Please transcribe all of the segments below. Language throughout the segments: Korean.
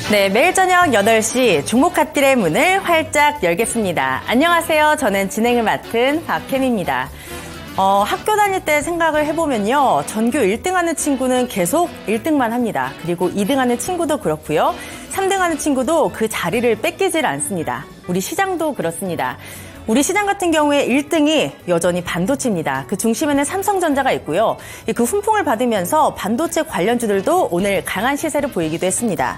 네, 매일 저녁 8시 종목 핫딜의 문을 활짝 열겠습니다. 안녕하세요. 저는 진행을 맡은 박혜미입니다. 학교 다닐 때 생각을 해보면요. 전교 1등하는 친구는 계속 1등만 합니다. 그리고 2등하는 친구도 그렇고요. 3등하는 친구도 그 자리를 뺏기질 않습니다. 우리 시장도 그렇습니다. 우리 시장 같은 경우에 1등이 여전히 반도체입니다. 그 중심에는 삼성전자가 있고요. 그 훈풍을 받으면서 반도체 관련주들도 오늘 강한 시세를 보이기도 했습니다.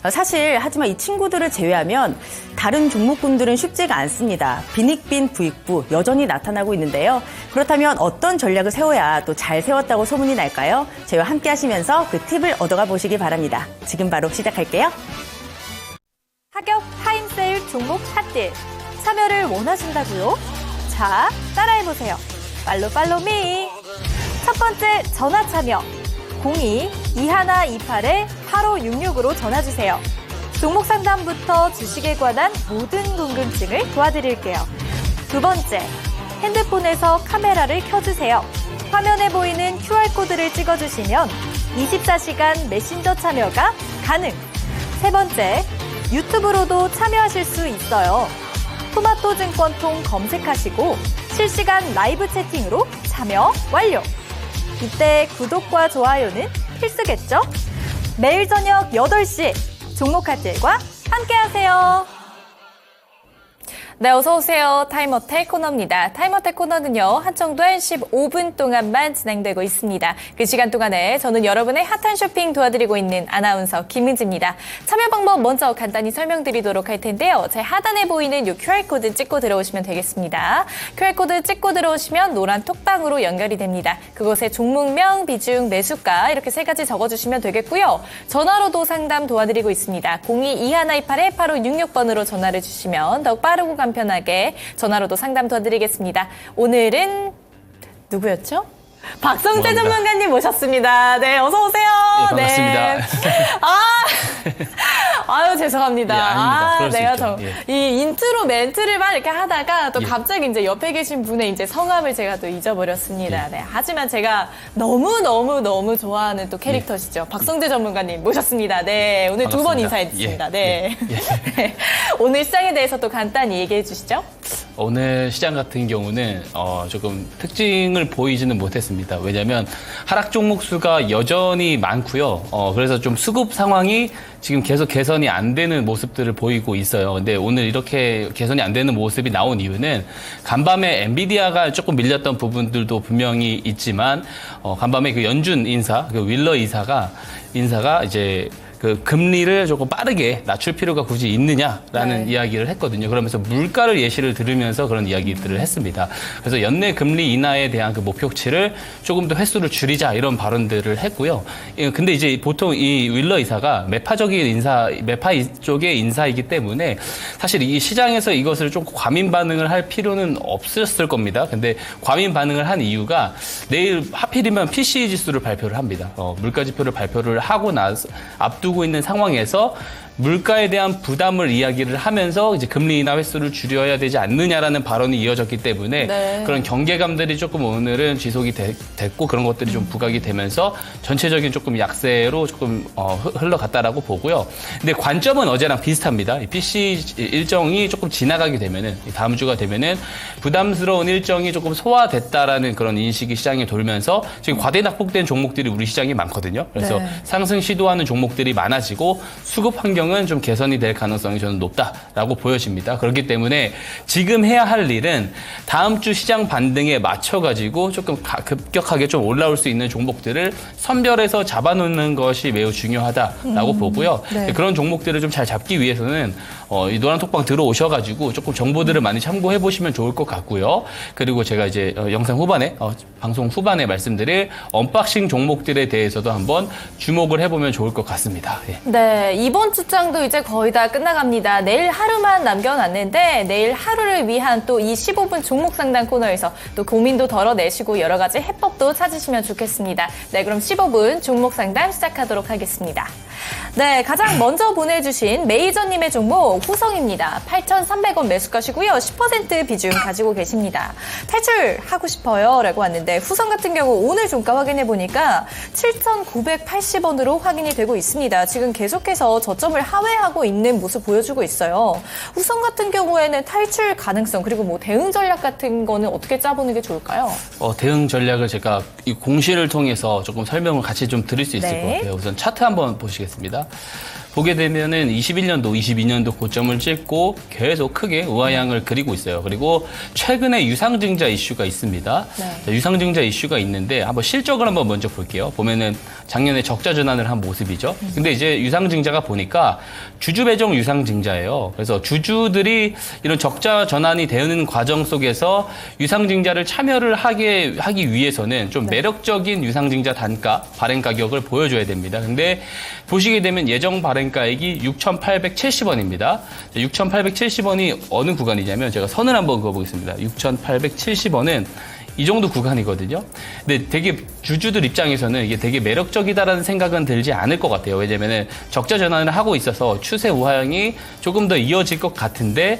사실 하지만 이 친구들을 제외하면 다른 종목군들은 쉽지가 않습니다. 빈익빈 부익부 여전히 나타나고 있는데요. 그렇다면 어떤 전략을 세워야 또 잘 세웠다고 소문이 날까요? 저희와 함께 하시면서 그 팁을 얻어가 보시기 바랍니다. 지금 바로 시작할게요. 하격 타임세일 종목 핫딜 참여를 원하신다고요? 자, 따라해보세요. 팔로미. 첫 번째 전화 참여 02-2128-8566으로 전화주세요. 종목 상담부터 주식에 관한 모든 궁금증을 도와드릴게요. 두 번째, 핸드폰에서 카메라를 켜주세요. 화면에 보이는 QR코드를 찍어주시면 24시간 메신저 참여가 가능. 세 번째, 유튜브로도 참여하실 수 있어요. 토마토 증권통 검색하시고 실시간 라이브 채팅으로 참여 완료. 이때 구독과 좋아요는 필수겠죠? 매일 저녁 8시 종목 핫딜과 함께하세요. 네, 어서 오세요. 타임어택 코너입니다. 타임어택 코너는요, 한정된 15분 동안만 진행되고 있습니다. 그 시간 동안에 저는 여러분의 핫한 쇼핑 도와드리고 있는 아나운서 김은지입니다. 참여 방법 먼저 간단히 설명드리도록 할 텐데요. 제 하단에 보이는 이 QR코드 찍고 들어오시면 되겠습니다. QR코드 찍고 들어오시면 노란 톡방으로 연결이 됩니다. 그곳에 종목명, 비중, 매수가 이렇게 세 가지 적어주시면 되겠고요. 전화로도 상담 도와드리고 있습니다. 02-2128-8566번으로 전화를 주시면 더욱 빠르고 간편하게 전화로도 상담 도와드리겠습니다. 오늘은 누구였죠? 박성재 전문가님 모셨습니다. 네, 어서 오세요. 네, 반갑습니다. 네. 아유, 죄송합니다. 예, 아닙니다. 내가 이 인트로 멘트를 막 이렇게 하다가 또 갑자기 이제 옆에 계신 분의 이제 성함을 제가 또 잊어버렸습니다. 네, 하지만 제가 너무 좋아하는 또 캐릭터시죠. 박성재 전문가님 모셨습니다. 네, 오늘 두 번 인사했습니다. 네. 네. 오늘 시장에 대해서 또 간단히 얘기해 주시죠. 오늘 시장 같은 경우는 조금 특징을 보이지는 못했습니다. 왜냐하면 하락 종목 수가 여전히 많고요. 그래서 좀 수급 상황이 지금 계속 개선이 안 되는 모습들을 보이고 있어요. 근데 오늘 이렇게 개선이 안 되는 모습이 나온 이유는 간밤에 엔비디아가 조금 밀렸던 부분들도 분명히 있지만 간밤에 그 연준 인사, 그 윌러 인사가 이제 그 금리를 조금 빠르게 낮출 필요가 굳이 있느냐라는 이야기를 했거든요. 그러면서 물가를 예시를 들으면서 그런 이야기들을 했습니다. 그래서 연내 금리 인하에 대한 그 목표치를 조금 더 횟수를 줄이자 이런 발언들을 했고요. 근데 이제 보통 이 윌러 이사가 매파 쪽의 인사이기 때문에 사실 이 시장에서 이것을 좀 과민 반응을 할 필요는 없었을 겁니다. 근데 과민 반응을 한 이유가 내일 하필이면 PCE 지수를 발표를 합니다. 물가 지표를 발표를 하고 나서 앞두고 있는 상황에서 물가에 대한 부담을 이야기를 하면서 이제 금리 인하 횟수를 줄여야 되지 않느냐라는 발언이 이어졌기 때문에 그런 경계감들이 조금 오늘은 지속이 됐고 그런 것들이 좀 부각이 되면서 전체적인 조금 약세로 조금 흘러갔다라고 보고요. 근데 관점은 어제랑 비슷합니다. 이 PC 일정이 조금 지나가게 되면은 다음 주가 되면은 부담스러운 일정이 조금 소화됐다라는 그런 인식이 시장에 돌면서 지금 과대 낙폭된 종목들이 우리 시장에 많거든요. 그래서 상승 시도하는 종목들이 많아지고 수급 환경은 좀 개선이 될 가능성이 저는 높다라고 보여집니다. 그렇기 때문에 지금 해야 할 일은 다음 주 시장 반등에 맞춰가지고 조금 급격하게 좀 올라올 수 있는 종목들을 선별해서 잡아놓는 것이 매우 중요하다라고 보고요. 그런 종목들을 좀 잘 잡기 위해서는 이 노란톡방 들어오셔가지고 조금 정보들을 많이 참고해 보시면 좋을 것 같고요. 그리고 제가 이제 영상 후반에 방송 후반에 말씀드릴 언박싱 종목들에 대해서도 한번 주목을 해보면 좋을 것 같습니다. 네, 이번 주장도 이제 거의 다 끝나갑니다. 내일 하루만 남겨놨는데 내일 하루를 위한 또 이 15분 종목 상담 코너에서 또 고민도 덜어내시고 여러 가지 해법도 찾으시면 좋겠습니다. 네, 그럼 15분 종목 상담 시작하도록 하겠습니다. 네, 가장 먼저 보내주신 메이저님의 종목 후성입니다. 8,300원 매수가시고요. 10% 비중 가지고 계십니다. 탈출하고 싶어요 라고 왔는데 후성 같은 경우 오늘 종가 확인해 보니까 7,980원으로 확인이 되고 있습니다. 지금 계속해서 저점을 하회하고 있는 모습 보여주고 있어요. 후성 같은 경우에는 탈출 가능성 그리고 뭐 대응 전략 같은 거는 어떻게 짜보는 게 좋을까요? 대응 전략을 제가 이 공시를 통해서 조금 설명을 같이 좀 드릴 수 있을 네. 것 같아요. 우선 차트 한번 보시겠습니다. 보게 되면은 21년도, 22년도 고점을 찍고 계속 크게 우하향을 그리고 있어요. 그리고 최근에 유상증자 이슈가 있습니다. 네. 자, 유상증자 이슈가 있는데 한번 실적을 한번 먼저 볼게요. 보면은 작년에 적자 전환을 한 모습이죠. 근데 이제 유상증자가 보니까 주주 배정 유상증자예요. 그래서 주주들이 이런 적자 전환이 되는 과정 속에서 유상증자를 참여를 하기 위해서는 좀 매력적인 유상증자 단가, 발행 가격을 보여줘야 됩니다. 근데 보시게 되면 예정 발행가액이 6,870원입니다. 6,870원이 어느 구간이냐면 제가 선을 한번 그어보겠습니다. 6,870원은 이 정도 구간이거든요. 근데 되게 주주들 입장에서는 이게 되게 매력적이다라는 생각은 들지 않을 것 같아요. 왜냐면은 적자 전환을 하고 있어서 추세 우하향이 조금 더 이어질 것 같은데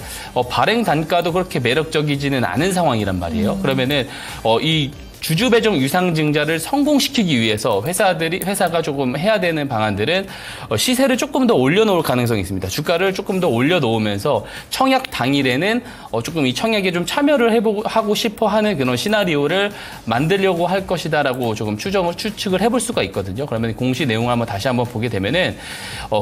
발행 단가도 그렇게 매력적이지는 않은 상황이란 말이에요. 그러면은 이 주주 배정 유상증자를 성공시키기 위해서 회사가 조금 해야 되는 방안들은 시세를 조금 더 올려놓을 가능성이 있습니다. 주가를 조금 더 올려놓으면서 청약 당일에는 조금 이 청약에 좀 참여를 하고 싶어 하는 그런 시나리오를 만들려고 할 것이다라고 조금 추측을 해볼 수가 있거든요. 그러면 공시 내용을 한번 다시 한번 보게 되면은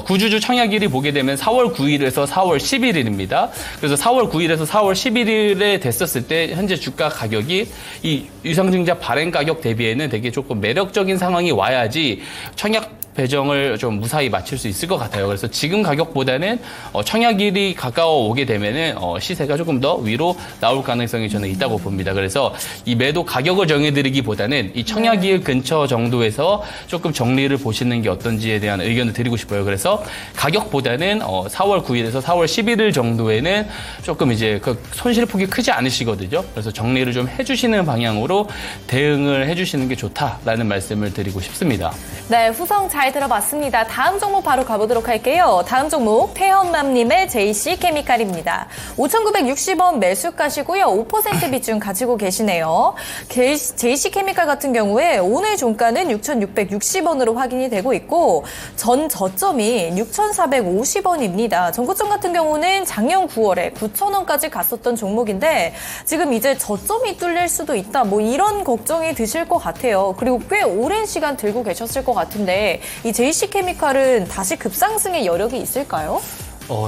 구주주 청약일이 보게 되면 4월 9일에서 4월 11일입니다. 그래서 4월 9일에서 4월 11일에 됐었을 때 현재 주가 가격이 이 유상증자 발행 가격 대비에는 되게 조금 매력적인 상황이 와야지 청약 배정을 좀 무사히 마칠 수 있을 것 같아요. 그래서 지금 가격보다는 청약일이 가까워 오게 되면은 시세가 조금 더 위로 나올 가능성이 저는 있다고 봅니다. 그래서 이 매도 가격을 정해드리기보다는 이 청약일 근처 정도에서 조금 정리를 보시는 게 어떤지에 대한 의견을 드리고 싶어요. 그래서 가격보다는 4월 9일에서 4월 11일 정도에는 조금 이제 그 손실폭이 크지 않으시거든요. 그래서 정리를 좀 해주시는 방향으로 대응을 해주시는 게 좋다라는 말씀을 드리고 싶습니다. 네, 후성 잘 들어봤습니다. 다음 종목 바로 가보도록 할게요. 다음 종목 태현맘님의 JC케미칼입니다. 5,960원 매수가시고요. 5% 비중 가지고 계시네요. JC케미칼 같은 경우에 오늘 종가는 6,660원으로 확인이 되고 있고 전 저점이 6,450원입니다. 전 고점 같은 경우는 작년 9월에 9,000원까지 갔었던 종목인데 지금 이제 저점이 뚫릴 수도 있다. 뭐 이런 걱정이 드실 것 같아요. 그리고 꽤 오랜 시간 들고 계셨을 것 같은데 이 JC케미칼은 다시 급상승의 여력이 있을까요?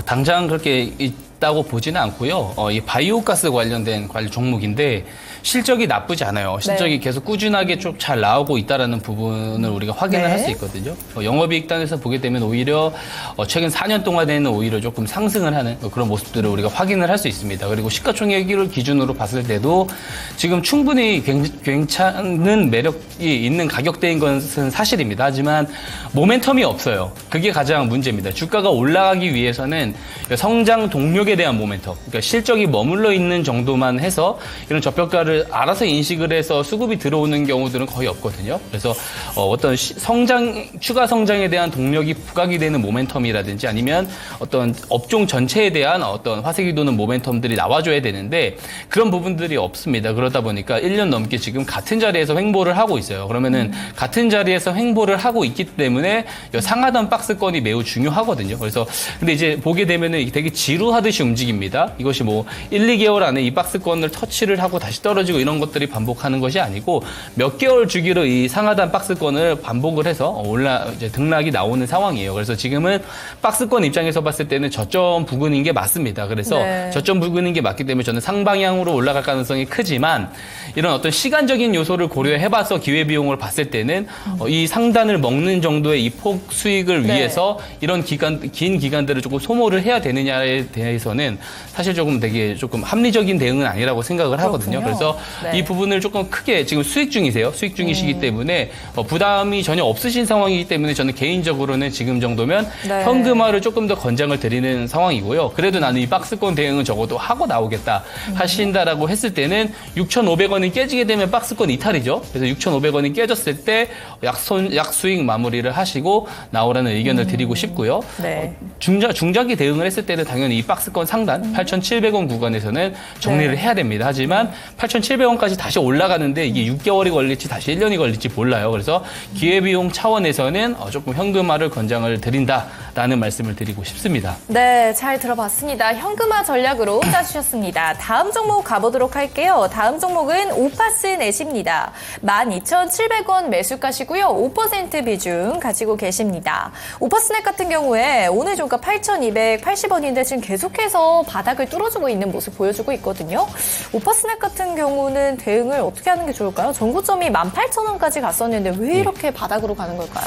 당장 그렇게 있다고 보지는 않고요. 이 바이오가스 관련된 종목인데 실적이 나쁘지 않아요. 실적이 계속 꾸준하게 좀 잘 나오고 있다라는 부분을 우리가 확인을 할 수 있거든요. 영업이익 단에서 보게 되면 오히려 최근 4년 동안에는 오히려 조금 상승을 하는 그런 모습들을 우리가 확인을 할 수 있습니다. 그리고 시가총액을 기준으로 봤을 때도 지금 충분히 괜찮은 매력이 있는 가격대인 것은 사실입니다. 하지만 모멘텀이 없어요. 그게 가장 문제입니다. 주가가 올라가기 위해서는 성장 동력에 대한 모멘텀, 그러니까 실적이 머물러 있는 정도만 해서 이런 저평가를 알아서 인식을 해서 수급이 들어오는 경우들은 거의 없거든요. 그래서 어떤 추가 성장에 대한 동력이 부각이 되는 모멘텀이라든지 아니면 어떤 업종 전체에 대한 어떤 화색이 도는 모멘텀들이 나와줘야 되는데 그런 부분들이 없습니다. 그러다 보니까 1년 넘게 지금 같은 자리에서 횡보를 하고 있어요. 그러면은 같은 자리에서 횡보를 하고 있기 때문에 상하단 박스권이 매우 중요하거든요. 그래서 근데 이제 보게 되면은 되게 지루하듯이 움직입니다. 이것이 뭐 1, 2개월 안에 이 박스권을 터치를 하고 다시 떨어지고 이런 것들이 반복하는 것이 아니고 몇 개월 주기로 이 상하단 박스권을 반복을 해서 이제 등락이 나오는 상황이에요. 그래서 지금은 박스권 입장에서 봤을 때는 저점 부근인 게 맞습니다. 그래서 저점 부근인 게 맞기 때문에 저는 상방향으로 올라갈 가능성이 크지만 이런 어떤 시간적인 요소를 고려해봐서 기회비용을 봤을 때는 이 상단을 먹는 정도의 이 폭 수익을 위해서 이런 긴 기간들을 조금 소모를 해야 되느냐에 대해서는 사실 되게 조금 합리적인 대응은 아니라고 생각을 하거든요. 그래서 이 부분을 조금 크게 지금 수익 중이세요. 수익 중이시기 때문에 부담이 전혀 없으신 상황이기 때문에 저는 개인적으로는 지금 정도면 현금화를 조금 더 권장을 드리는 상황이고요. 그래도 나는 이 박스권 대응은 적어도 하고 나오겠다 하신다라고 했을 때는 6,500원이 깨지게 되면 박스권 이탈이죠. 그래서 6,500원이 깨졌을 때 약수익 마무리를 하시고 나오라는 의견을 드리고 싶고요. 중장기 대응을 했을 때는 당연히 이 박스 상승권 상단 8,700원 구간에서는 정리를 해야 됩니다. 하지만 8,700원까지 다시 올라가는데 이게 6개월이 걸릴지 다시 1년이 걸릴지 몰라요. 그래서 기회비용 차원에서는 조금 현금화를 권장을 드린다라는 말씀을 드리고 싶습니다. 네, 잘 들어봤습니다. 현금화 전략으로 짜주셨습니다. 다음 종목 가보도록 할게요. 다음 종목은 오파스넷입니다. 12,700원 매수가시고요. 5% 비중 가지고 계십니다. 오파스넷 같은 경우에 오늘 종가 8,280원인데 지금 계속해서 바닥을 뚫어주고 있는 모습 보여주고 있거든요. 오파스넷 같은 경우는 대응을 어떻게 하는 게 좋을까요? 전고점이 18,000원까지 갔었는데 왜 이렇게 바닥으로 가는 걸까요?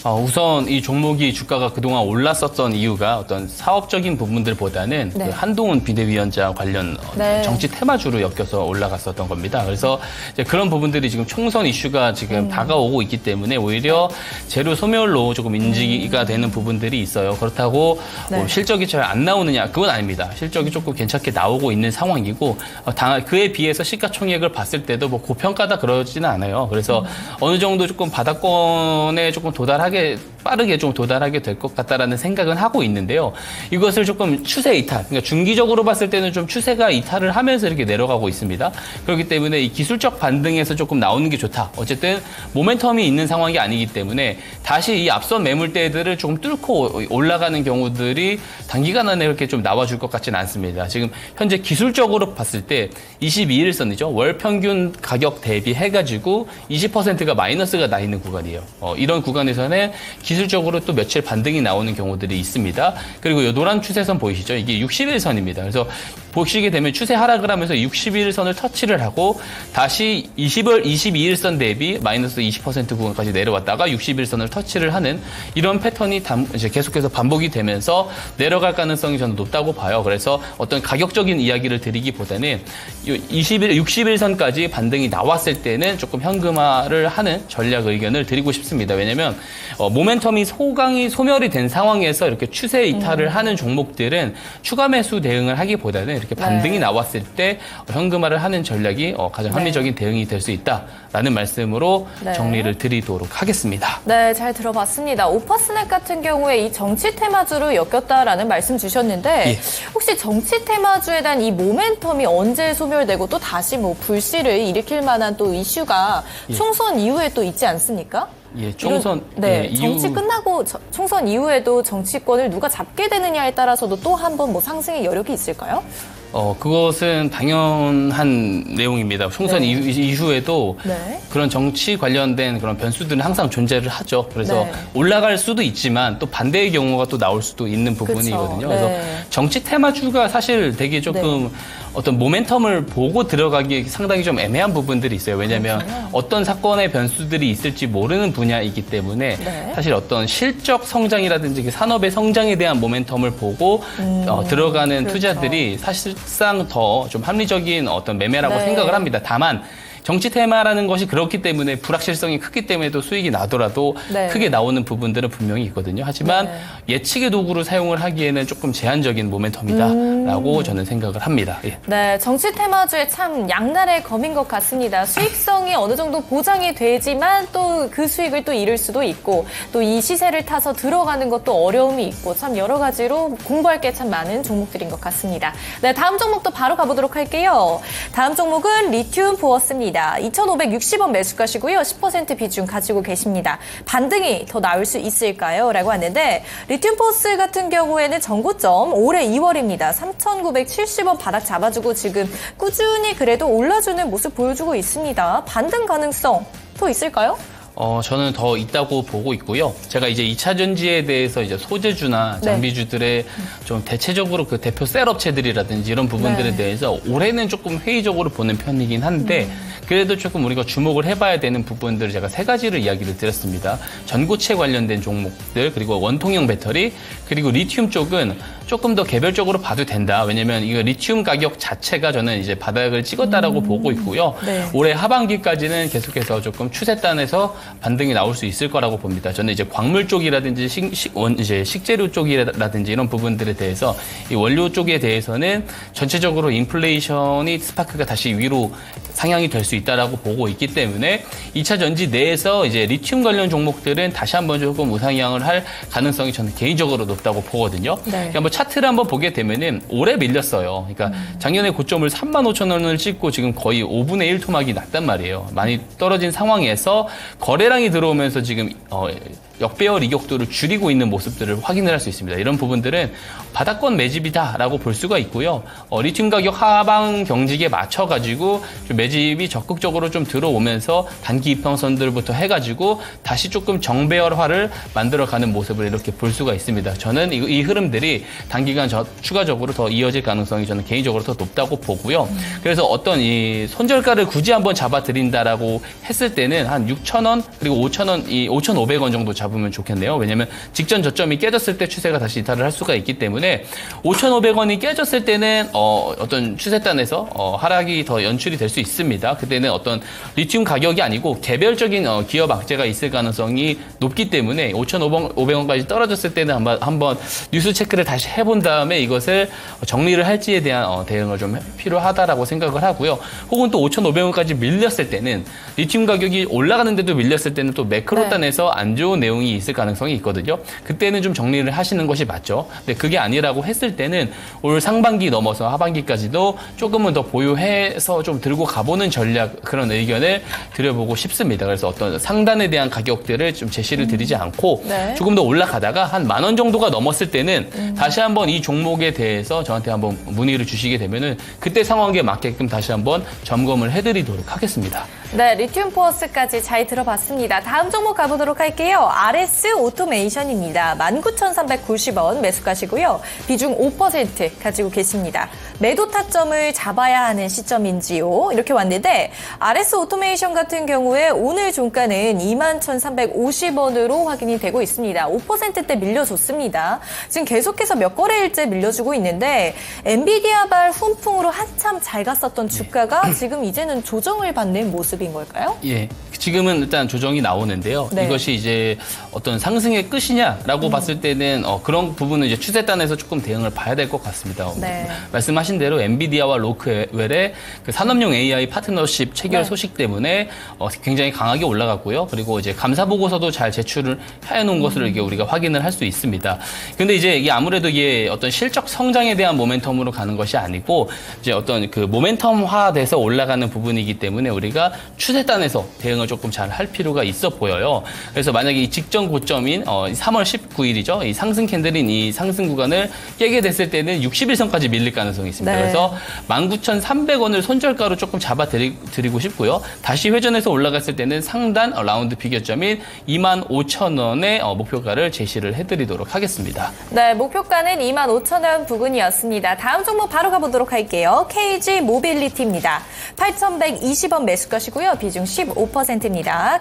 우선 이 종목이 주가가 그동안 올랐었던 이유가 어떤 사업적인 부분들보다는 네. 그 한동훈 비대위원장 관련 네. 정치 테마주로 엮여서 올라갔었던 겁니다. 그래서 이제 그런 부분들이 지금 총선 이슈가 지금 다가오고 있기 때문에 오히려 재료 소멸로 조금 인지가 되는 부분들이 있어요. 그렇다고 네. 뭐 실적이 잘 안 나오느냐 그건 아닙니다. 실적이 조금 괜찮게 나오고 있는 상황이고 그에 비해서 시가총액을 봤을 때도 뭐 고평가다 그러지는 않아요. 그래서 어느 정도 조금 바닥권에 조금 빠르게 좀 도달하게 될 것 같다라는 생각은 하고 있는데요. 이것을 조금 추세 이탈, 그러니까 중기적으로 봤을 때는 좀 추세가 이탈을 하면서 이렇게 내려가고 있습니다. 그렇기 때문에 이 기술적 반등에서 조금 나오는 게 좋다. 어쨌든 모멘텀이 있는 상황이 아니기 때문에 다시 이 앞선 매물대들을 조금 뚫고 올라가는 경우들이 단기간 안에 그렇게 좀 나와줄 것 같지는 않습니다. 지금 현재 기술적으로 봤을 때 22일선이죠. 월 평균 가격 대비 해가지고 20%가 마이너스가 나 있는 구간이에요. 이런 구간에서는 기술적으로 또 며칠 반등이 나오는 경우들이 있습니다. 그리고 이 노란 추세선 보이시죠? 이게 60일선입니다. 그래서 보시게 되면 추세 하락을 하면서 61선을 터치를 하고 다시 22일선 대비 마이너스 20% 구간까지 내려왔다가 61선을 터치를 하는 이런 패턴이 이제 계속해서 반복이 되면서 내려갈 가능성이 저는 높다고 봐요. 그래서 어떤 가격적인 이야기를 드리기보다는 60일선까지 반등이 나왔을 때는 조금 현금화를 하는 전략 의견을 드리고 싶습니다. 왜냐하면 모멘텀이 소멸이 된 상황에서 이렇게 추세 이탈을 하는 종목들은 추가 매수 대응을 하기보다는 이렇게 반등이 나왔을 때 현금화를 하는 전략이 가장 합리적인 대응이 될 수 있다라는 말씀으로 정리를 드리도록 하겠습니다. 네, 잘 들어봤습니다. 오파스넷 같은 경우에 이 정치 테마주로 엮였다라는 말씀 주셨는데 혹시 정치 테마주에 대한 이 모멘텀이 언제 소멸되고 또 다시 뭐 불씨를 일으킬 만한 또 이슈가 총선 이후에 또 있지 않습니까? 총선 정치 끝나고 총선 이후에도 정치권을 누가 잡게 되느냐에 따라서도 또 한 번 뭐 상승의 여력이 있을까요? 그것은 당연한 내용입니다. 총선 이후에도 그런 정치 관련된 그런 변수들은 항상 존재를 하죠. 그래서 올라갈 수도 있지만 또 반대의 경우가 또 나올 수도 있는 부분이거든요. 그래서 정치 테마주가 사실 되게 조금 어떤 모멘텀을 보고 들어가기 상당히 좀 애매한 부분들이 있어요. 왜냐하면 어떤 사건의 변수들이 있을지 모르는 분야이기 때문에 사실 어떤 실적 성장이라든지 산업의 성장에 대한 모멘텀을 보고 들어가는 투자들이 사실상 더 좀 합리적인 어떤 매매라고 생각을 합니다. 다만 정치 테마라는 것이 그렇기 때문에 불확실성이 크기 때문에 또 수익이 나더라도 크게 나오는 부분들은 분명히 있거든요. 하지만 예측의 도구로 사용을 하기에는 조금 제한적인 모멘텀이다라고 저는 생각을 합니다. 네, 정치 테마주에 참 양날의 검인 것 같습니다. 수익성이 어느 정도 보장이 되지만 또 그 수익을 또 잃을 수도 있고 또 이 시세를 타서 들어가는 것도 어려움이 있고 참 여러 가지로 공부할 게 참 많은 종목들인 것 같습니다. 네, 다음 종목도 바로 가보도록 할게요. 다음 종목은 리튬 보어스입니다. 2,560원 매수가시고요. 10% 비중 가지고 계십니다. 반등이 더 나올 수 있을까요? 라고 하는데 리튬 포스 같은 경우에는 전고점 올해 2월입니다. 3,970원 바닥 잡아주고 지금 꾸준히 그래도 올라주는 모습 보여주고 있습니다. 반등 가능성 또 있을까요? 저는 더 있다고 보고 있고요. 제가 이제 2차 전지에 대해서 이제 소재주나 장비주들의 좀 대체적으로 그 대표 셀업체들이라든지 이런 부분들에 대해서 올해는 조금 회의적으로 보는 편이긴 한데 그래도 조금 우리가 주목을 해봐야 되는 부분들을 제가 세 가지를 이야기를 드렸습니다. 전고체 관련된 종목들, 그리고 원통형 배터리, 그리고 리튬 쪽은 조금 더 개별적으로 봐도 된다. 왜냐면 이거 리튬 가격 자체가 저는 이제 바닥을 찍었다라고 보고 있고요. 올해 하반기까지는 계속해서 조금 추세단에서 반등이 나올 수 있을 거라고 봅니다. 저는 이제 광물 쪽이라든지 이제 식재료 쪽이라든지 이런 부분들에 대해서 이 원료 쪽에 대해서는 전체적으로 인플레이션이 스파크가 다시 위로 상향이 될 수 있다라고 보고 있기 때문에 2차 전지 내에서 이제 리튬 관련 종목들은 다시 한번 조금 우상향을 할 가능성이 저는 개인적으로 높다고 보거든요. 네. 그러니까 뭐 차트를 한번 보게 되면은 오래 밀렸어요. 그러니까 작년에 고점을 35,000원을 찍고 지금 거의 5분의 1 토막이 났단 말이에요. 많이 떨어진 상황에서 거래량이 들어오면서 지금 역배열 이격도를 줄이고 있는 모습들을 확인을 할 수 있습니다. 이런 부분들은 바닥권 매집이다라고 볼 수가 있고요. 리튬 가격 하방 경직에 맞춰가지고 좀 매집이 적극적으로 좀 들어오면서 단기 이평선들부터 해가지고 다시 조금 정배열화를 만들어가는 모습을 이렇게 볼 수가 있습니다. 저는 이 흐름들이 단기간 추가적으로 더 이어질 가능성이 저는 개인적으로 더 높다고 보고요. 그래서 어떤 이 손절가를 굳이 한번 잡아드린다라고 했을 때는 한 6,000원 그리고 5,000원, 5,500원 정도 잡으면 좋겠네요. 왜냐하면 직전 저점이 깨졌을 때 추세가 다시 이탈을 할 수가 있기 때문에 5,500원이 깨졌을 때는 어떤 추세단에서 하락이 더 연출이 될 수 있습니다. 그때는 어떤 리튬 가격이 아니고 개별적인 기업 악재가 있을 가능성이 높기 때문에 5,500원까지 떨어졌을 때는 한번 뉴스 체크를 다시 해본 다음에 이것을 정리를 할지에 대한 대응을 좀 필요하다라고 생각을 하고요. 혹은 또 5,500원까지 밀렸을 때는 리튬 가격이 올라가는데도 밀렸을 때는 또 매크로단에서 안 좋은 내용이 있을 가능성이 있거든요. 그때는 좀 정리를 하시는 것이 맞죠. 근데 그게 아니라고 했을 때는 올 상반기 넘어서 하반기까지도 조금은 더 보유해서 좀 들고 가보는 전략 그런 의견을 드려보고 싶습니다. 그래서 어떤 상단에 대한 가격들을 좀 제시를 드리지 않고 네. 조금 더 올라가다가 한 10,000원 정도가 넘었을 때는 다시 한번 이 종목에 대해서 저한테 한번 문의를 주시게 되면은 그때 상황에 맞게끔 다시 한번 점검을 해드리도록 하겠습니다. 네, 리튬 포어스까지 잘 들어봤습니다. 다음 종목 가보도록 할게요. RS 오토메이션입니다. 19,390원 매수가시고요. 비중 5% 가지고 계십니다. 매도 타점을 잡아야 하는 시점인지요? 이렇게 왔는데 RS 오토메이션 같은 경우에 오늘 종가는 21,350원으로 확인이 되고 있습니다. 5%대 밀려줬습니다. 지금 계속해서 몇 거래일째 밀려주고 있는데 엔비디아발 훈풍으로 한참 잘 갔었던 주가가 지금 이제는 조정을 받는 모습인 걸까요? 예. 지금은 일단 조정이 나오는데요. 네. 이것이 이제 어떤 상승의 끝이냐라고 봤을 때는 그런 부분은 이제 추세단에서 조금 대응을 봐야 될 것 같습니다. 네. 말씀하신 대로 엔비디아와 로크웰의 그 산업용 AI 파트너십 체결 네. 소식 때문에 굉장히 강하게 올라갔고요. 그리고 이제 감사 보고서도 잘 제출을 해놓은 것을 이게 우리가 확인을 할 수 있습니다. 근데 이제 이게 아무래도 이게 어떤 실적 성장에 대한 모멘텀으로 가는 것이 아니고 이제 어떤 그 모멘텀화돼서 올라가는 부분이기 때문에 우리가 추세단에서 대응을 조금 잘 할 필요가 있어 보여요. 그래서 만약에 이 직전 고점인 3월 19일이죠. 이 상승 캔들인 이 상승 구간을 깨게 됐을 때는 60일선까지 밀릴 가능성이 있습니다. 네. 그래서 19,300원을 손절가로 조금 잡아드리고 싶고요. 다시 회전해서 올라갔을 때는 상단 라운드 비교점인 25,000원의 목표가를 제시를 해드리도록 하겠습니다. 네, 목표가는 25,000원 부근이었습니다. 다음 종목 바로 가보도록 할게요. KG 모빌리티입니다. 8,120원 매수가시고요. 비중 15%입니다.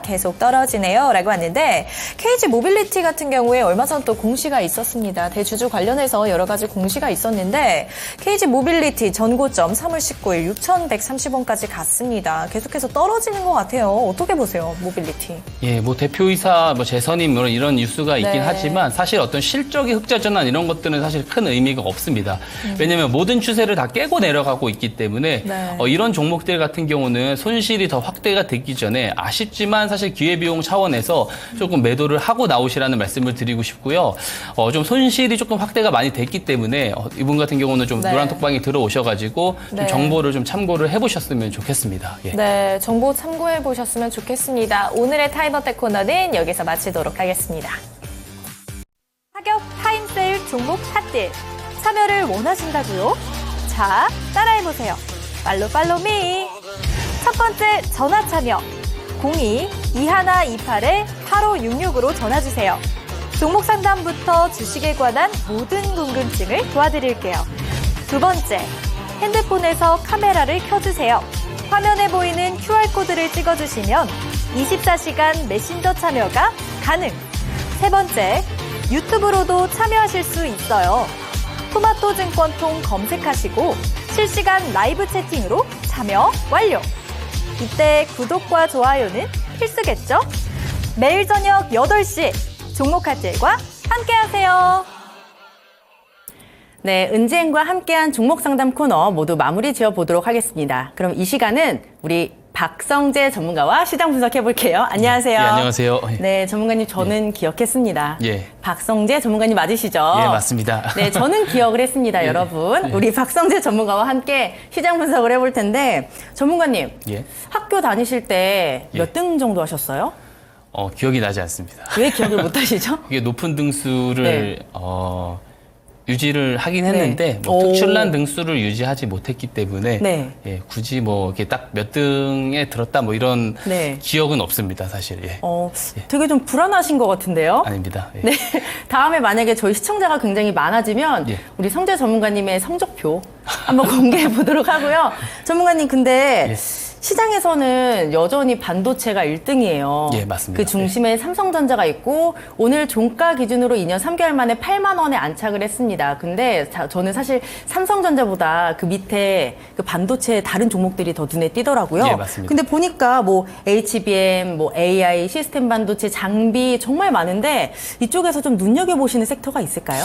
계속 떨어지네요. 라고 왔는데 KG 모빌리티 같은 경우에 얼마 전 또 공시가 있었습니다. 대주주 관련해서 여러 가지 공시가 있었는데 KG 모빌리티 전고점 3월 19일 6,130원까지 갔습니다. 계속해서 떨어지는 것 같아요. 어떻게 보세요, 모빌리티? 예, 뭐 대표이사 재선임 이런 뉴스가 있긴 네. 하지만 사실 어떤 실적의 흑자 전환 이런 것들은 사실 큰 의미가 없습니다. 왜냐하면 모든 추세를 다 깨고 내려가고 있기 때문에 네. 이런 종목들 같은 경우는 손실이 더 확대가 되기 전에 아쉽지만 사실 기회비용 차원에서 조금 매도를 하고 나오시라는 말씀을 드리고 싶고요. 좀 손실이 조금 확대가 많이 됐기 때문에 이분 같은 경우는 좀 네. 노란 톡방에 들어오셔가지고 좀 네. 정보를 좀 참고를 해보셨으면 좋겠습니다. 예. 네, 정보 참고해 보셨으면 좋겠습니다. 오늘의 타임어택 코너는 여기서 마치도록 하겠습니다. 타격 타임세일 종목 핫딜 참여를 원하신다고요? 자, 따라해보세요. 팔로미. 첫 번째 전화 참여 02-2128-8566으로 전화주세요. 종목 상담부터 주식에 관한 모든 궁금증을 도와드릴게요. 두 번째, 핸드폰에서 카메라를 켜주세요. 화면에 보이는 QR코드를 찍어주시면 24시간 메신저 참여가 가능. 세 번째, 유튜브로도 참여하실 수 있어요. 토마토 증권통 검색하시고 실시간 라이브 채팅으로 참여 완료. 이때 구독과 좋아요는 필수겠죠? 매일 저녁 8시 종목 핫딜과 함께하세요. 네, 은지행과 함께한 종목 상담 코너 모두 마무리 지어보도록 하겠습니다. 그럼 이 시간은 우리 박성재 전문가와 시장 분석해 볼게요. 안녕하세요. 예, 안녕하세요. 네, 전문가님 저는 기억했습니다. 예. 박성재 전문가님 맞으시죠? 예, 맞습니다. 네, 저는 기억을 했습니다, 예. 여러분. 예. 우리 박성재 전문가와 함께 시장 분석을 해볼 텐데 전문가님, 예. 학교 다니실 때 몇 예. 등 정도 하셨어요? 기억이 나지 않습니다. 왜 기억을 못 하시죠? 이게 높은 등수를 네. 유지를 하긴 했는데 네. 뭐 오. 특출난 등수를 유지하지 못했기 때문에 네. 예, 굳이 뭐 이렇게 딱 몇 등에 들었다 뭐 이런 네. 기억은 없습니다, 사실. 예. 되게 좀 불안하신 것 같은데요? 아닙니다. 예. 네. 다음에 만약에 저희 시청자가 굉장히 많아지면 예. 우리 성재 전문가님의 성적표 한번 공개해 보도록 하고요. 전문가님, 근데 예. 시장에서는 여전히 반도체가 1등이에요. 예, 맞습니다. 그 중심에 삼성전자가 있고 오늘 종가 기준으로 2년 3개월 만에 8만 원에 안착을 했습니다. 근데 저는 사실 삼성전자보다 그 밑에 그 반도체 다른 종목들이 더 눈에 띄더라고요. 예, 맞습니다. 근데 보니까 뭐 HBM, 뭐 AI, 시스템 반도체, 장비 정말 많은데 이쪽에서 좀 눈여겨보시는 섹터가 있을까요?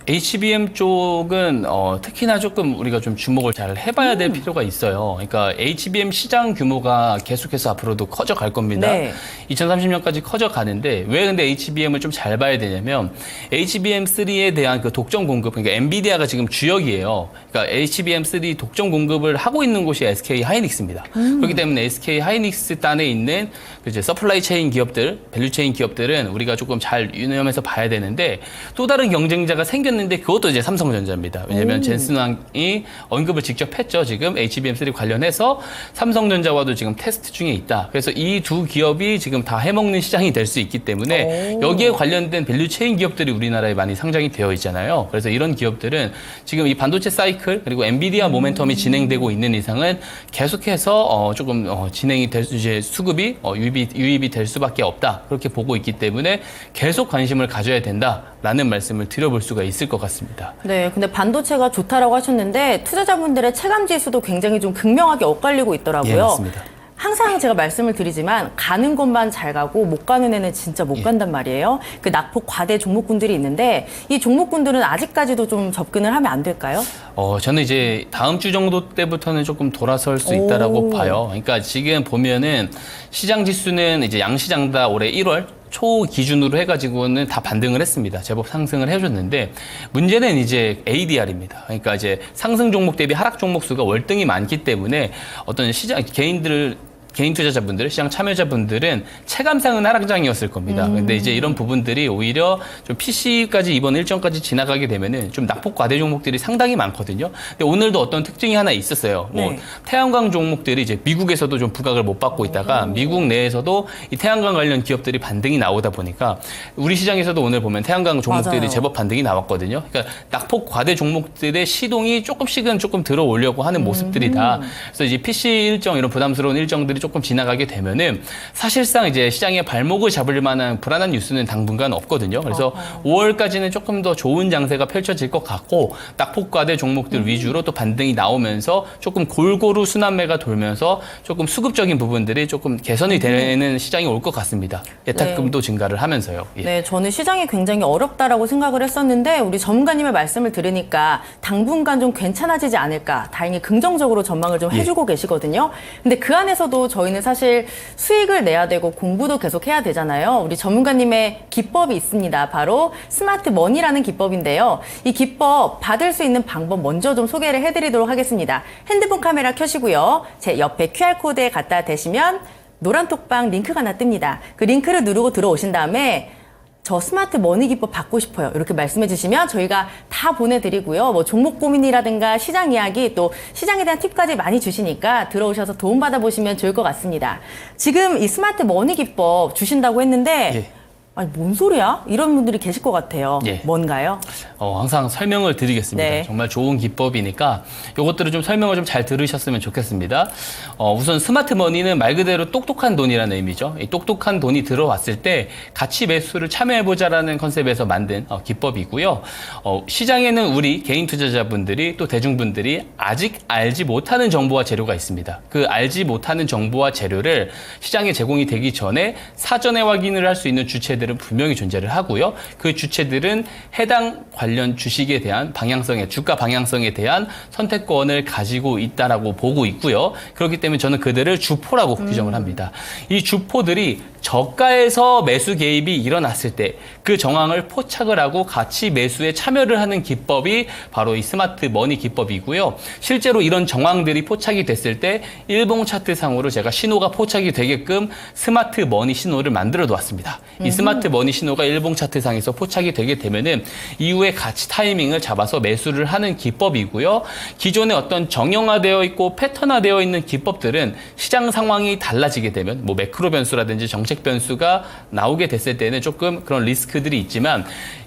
HBM 쪽은 특히나 조금 우리가 좀 주목을 잘 해봐야 될 필요가 있어요. 그러니까 HBM 시장 규모가 계속해서 앞으로도 커져갈 겁니다. 네. 2030년까지 커져가는데 왜 근데 HBM을 좀 잘 봐야 되냐면 HBM3에 대한 그 독점 공급, 그러니까 엔비디아가 지금 주역이에요. 그러니까 HBM3 독점 공급을 하고 있는 곳이 SK 하이닉스입니다. 그렇기 때문에 SK 하이닉스 단에 있는 그 이제 서플라이 체인 기업들, 밸류 체인 기업들은 우리가 조금 잘 유념해서 봐야 되는데 또 다른 경쟁자가 생겼는데 그것도 이제 삼성전자입니다. 왜냐하면 젠슨 왕이 언급을 직접 했죠. 지금 HBM3 관련해서 삼성전자와도 지금 테스트 중에 있다. 그래서 이 두 기업이 지금 다 해먹는 시장이 될 수 있기 때문에 여기에 관련된 밸류 체인 기업들이 우리나라에 많이 상장이 되어 있잖아요. 그래서 이런 기업들은 지금 이 반도체 사이클 그리고 엔비디아 모멘텀이 진행되고 있는 이상은 계속해서 조금 진행이 될 이제 수급이 유입이 될 수밖에 없다. 그렇게 보고 있기 때문에 계속 관심을 가져야 된다라는 말씀을 드려볼 수가 있을 것 같습니다. 네, 근데 반도체가 좋다라고 하셨는데 투자자분들의 체감 지수도 굉장히 좀 극명하게 엇갈리고 있더라고요. 예, 맞습니다. 항상 제가 말씀을 드리지만 가는 곳만 잘 가고 못 가는 애는 진짜 못 예. 간단 말이에요. 그 낙폭 과대 종목군들이 있는데 이 종목군들은 아직까지도 좀 접근을 하면 안 될까요? 저는 이제 다음 주 정도 때부터는 조금 돌아설 수 있다라고 봐요. 그러니까 지금 보면은 시장 지수는 이제 양시장 다 올해 1월 초 기준으로 해가지고는 다 반등을 했습니다. 제법 상승을 해줬는데 문제는 이제 ADR입니다. 그러니까 이제 상승 종목 대비 하락 종목 수가 월등히 많기 때문에 어떤 시장 개인 투자자분들, 시장 참여자분들은 체감상은 하락장이었을 겁니다. 근데 이제 이런 부분들이 오히려 좀 PC까지 이번 일정까지 지나가게 되면은 좀 낙폭 과대 종목들이 상당히 많거든요. 근데 오늘도 어떤 특징이 하나 있었어요. 뭐 네. 태양광 종목들이 이제 미국에서도 좀 부각을 못 받고 있다가 미국 내에서도 이 태양광 관련 기업들이 반등이 나오다 보니까 우리 시장에서도 오늘 보면 태양광 종목들이 맞아요. 제법 반등이 나왔거든요. 그러니까 낙폭 과대 종목들의 시동이 조금씩은 조금 들어오려고 하는 모습들이다. 그래서 이제 PC 일정 이런 부담스러운 일정들이 조금 지나가게 되면은 사실상 이제 시장의 발목을 잡을 만한 불안한 뉴스는 당분간 없거든요. 그래서 5월까지는 조금 더 좋은 장세가 펼쳐질 것 같고 낙폭 과대 종목들 위주로 또 반등이 나오면서 조금 골고루 순환매가 돌면서 조금 수급적인 부분들이 조금 개선이 되는 시장이 올 것 같습니다. 예탁금도 증가를 하면서요. 예. 네, 저는 시장이 굉장히 어렵다라고 생각을 했었는데 우리 전문가님의 말씀을 들으니까 당분간 좀 괜찮아지지 않을까. 다행히 긍정적으로 전망을 좀 해주고 계시거든요. 근데 그 안에서도 저희는 사실 수익을 내야 되고 공부도 계속 해야 되잖아요. 우리 전문가님의 기법이 있습니다. 바로 스마트 머니라는 기법인데요. 이 기법 받을 수 있는 방법 먼저 좀 소개를 해드리도록 하겠습니다. 핸드폰 카메라 켜시고요. 제 옆에 QR코드에 갖다 대시면 노란 톡방 링크가 하나 뜹니다. 그 링크를 누르고 들어오신 다음에 저 스마트 머니 기법 받고 싶어요. 이렇게 말씀해 주시면 저희가 다 보내드리고요. 뭐 종목 고민이라든가 시장 이야기 또 시장에 대한 팁까지 많이 주시니까 들어오셔서 도움받아 보시면 좋을 것 같습니다. 지금 이 스마트 머니 기법 주신다고 했는데 예. 아니, 뭔 소리야? 이런 분들이 계실 것 같아요. 예. 뭔가요? 항상 설명을 드리겠습니다. 네. 정말 좋은 기법이니까 이것들을 좀 설명을 좀 잘 들으셨으면 좋겠습니다. 우선 스마트머니는 말 그대로 똑똑한 돈이라는 의미죠. 이 똑똑한 돈이 들어왔을 때 같이 매수를 참여해보자라는 컨셉에서 만든 기법이고요. 시장에는 우리 개인 투자자분들이 또 대중분들이 아직 알지 못하는 정보와 재료가 있습니다. 그 알지 못하는 정보와 재료를 시장에 제공이 되기 전에 사전에 확인을 할 수 있는 주체들은 분명히 존재를 하고요. 그 주체들은 해당 관련 주식에 대한 방향성에, 주가 방향성에 대한 선택권을 가지고 있다라고 보고 있고요. 그렇기 때문에 저는 그들을 주포라고 규정을 합니다. 이 주포들이 저가에서 매수 개입이 일어났을 때 그 정황을 포착을 하고 같이 매수에 참여를 하는 기법이 바로 이 스마트 머니 기법이고요. 실제로 이런 정황들이 포착이 됐을 때 일봉 차트상으로 제가 신호가 포착이 되게끔 스마트 머니 신호를 만들어 놓았습니다. 이 스마트 머니 신호가 일봉 차트상에서 포착이 되게 되면은 이후에 같이 타이밍을 잡아서 매수를 하는 기법이고요. 기존에 어떤 정형화되어 있고 패턴화되어 있는 기법들은 시장 상황이 달라지게 되면 뭐 매크로 변수라든지 정책 변수가 나오게 됐을 때는 조금 그런 리스크들이 있지만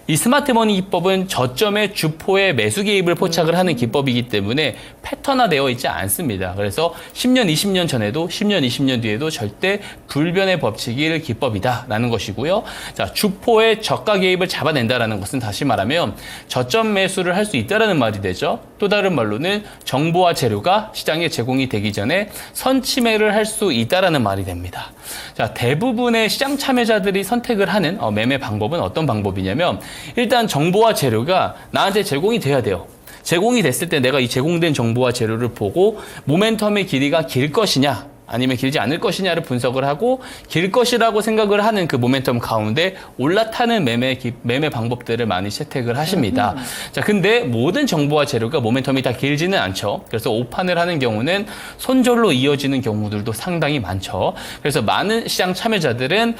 이 스마트머니 기법은 저점의 주포의 매수 개입을 포착을 하는 기법이기 때문에 패턴화되어 있지 않습니다. 그래서 10년, 20년 전에도 10년, 20년 뒤에도 절대 불변의 법칙일 기법이다라는 것이고요. 자, 주포의 저가 개입을 잡아낸다라는 것은 다시 말하면 저점 매수를 할 수 있다라는 말이 되죠. 또 다른 말로는 정보와 재료가 시장에 제공이 되기 전에 선침해를 할 수 있다라는 말이 됩니다. 자, 대부분의 시장 참여자들이 선택을 하는 매매 방법은 어떤 방법이냐면 일단 정보와 재료가 나한테 제공이 돼야 돼요. 제공이 됐을 때 내가 이 제공된 정보와 재료를 보고 모멘텀의 길이가 길 것이냐 아니면 길지 않을 것이냐를 분석을 하고 길 것이라고 생각을 하는 그 모멘텀 가운데 올라타는 매매 방법들을 많이 채택을 하십니다. 자, 근데 모든 정보와 재료가 모멘텀이 다 길지는 않죠. 그래서 오판을 하는 경우는 손절로 이어지는 경우들도 상당히 많죠. 그래서 많은 시장 참여자들은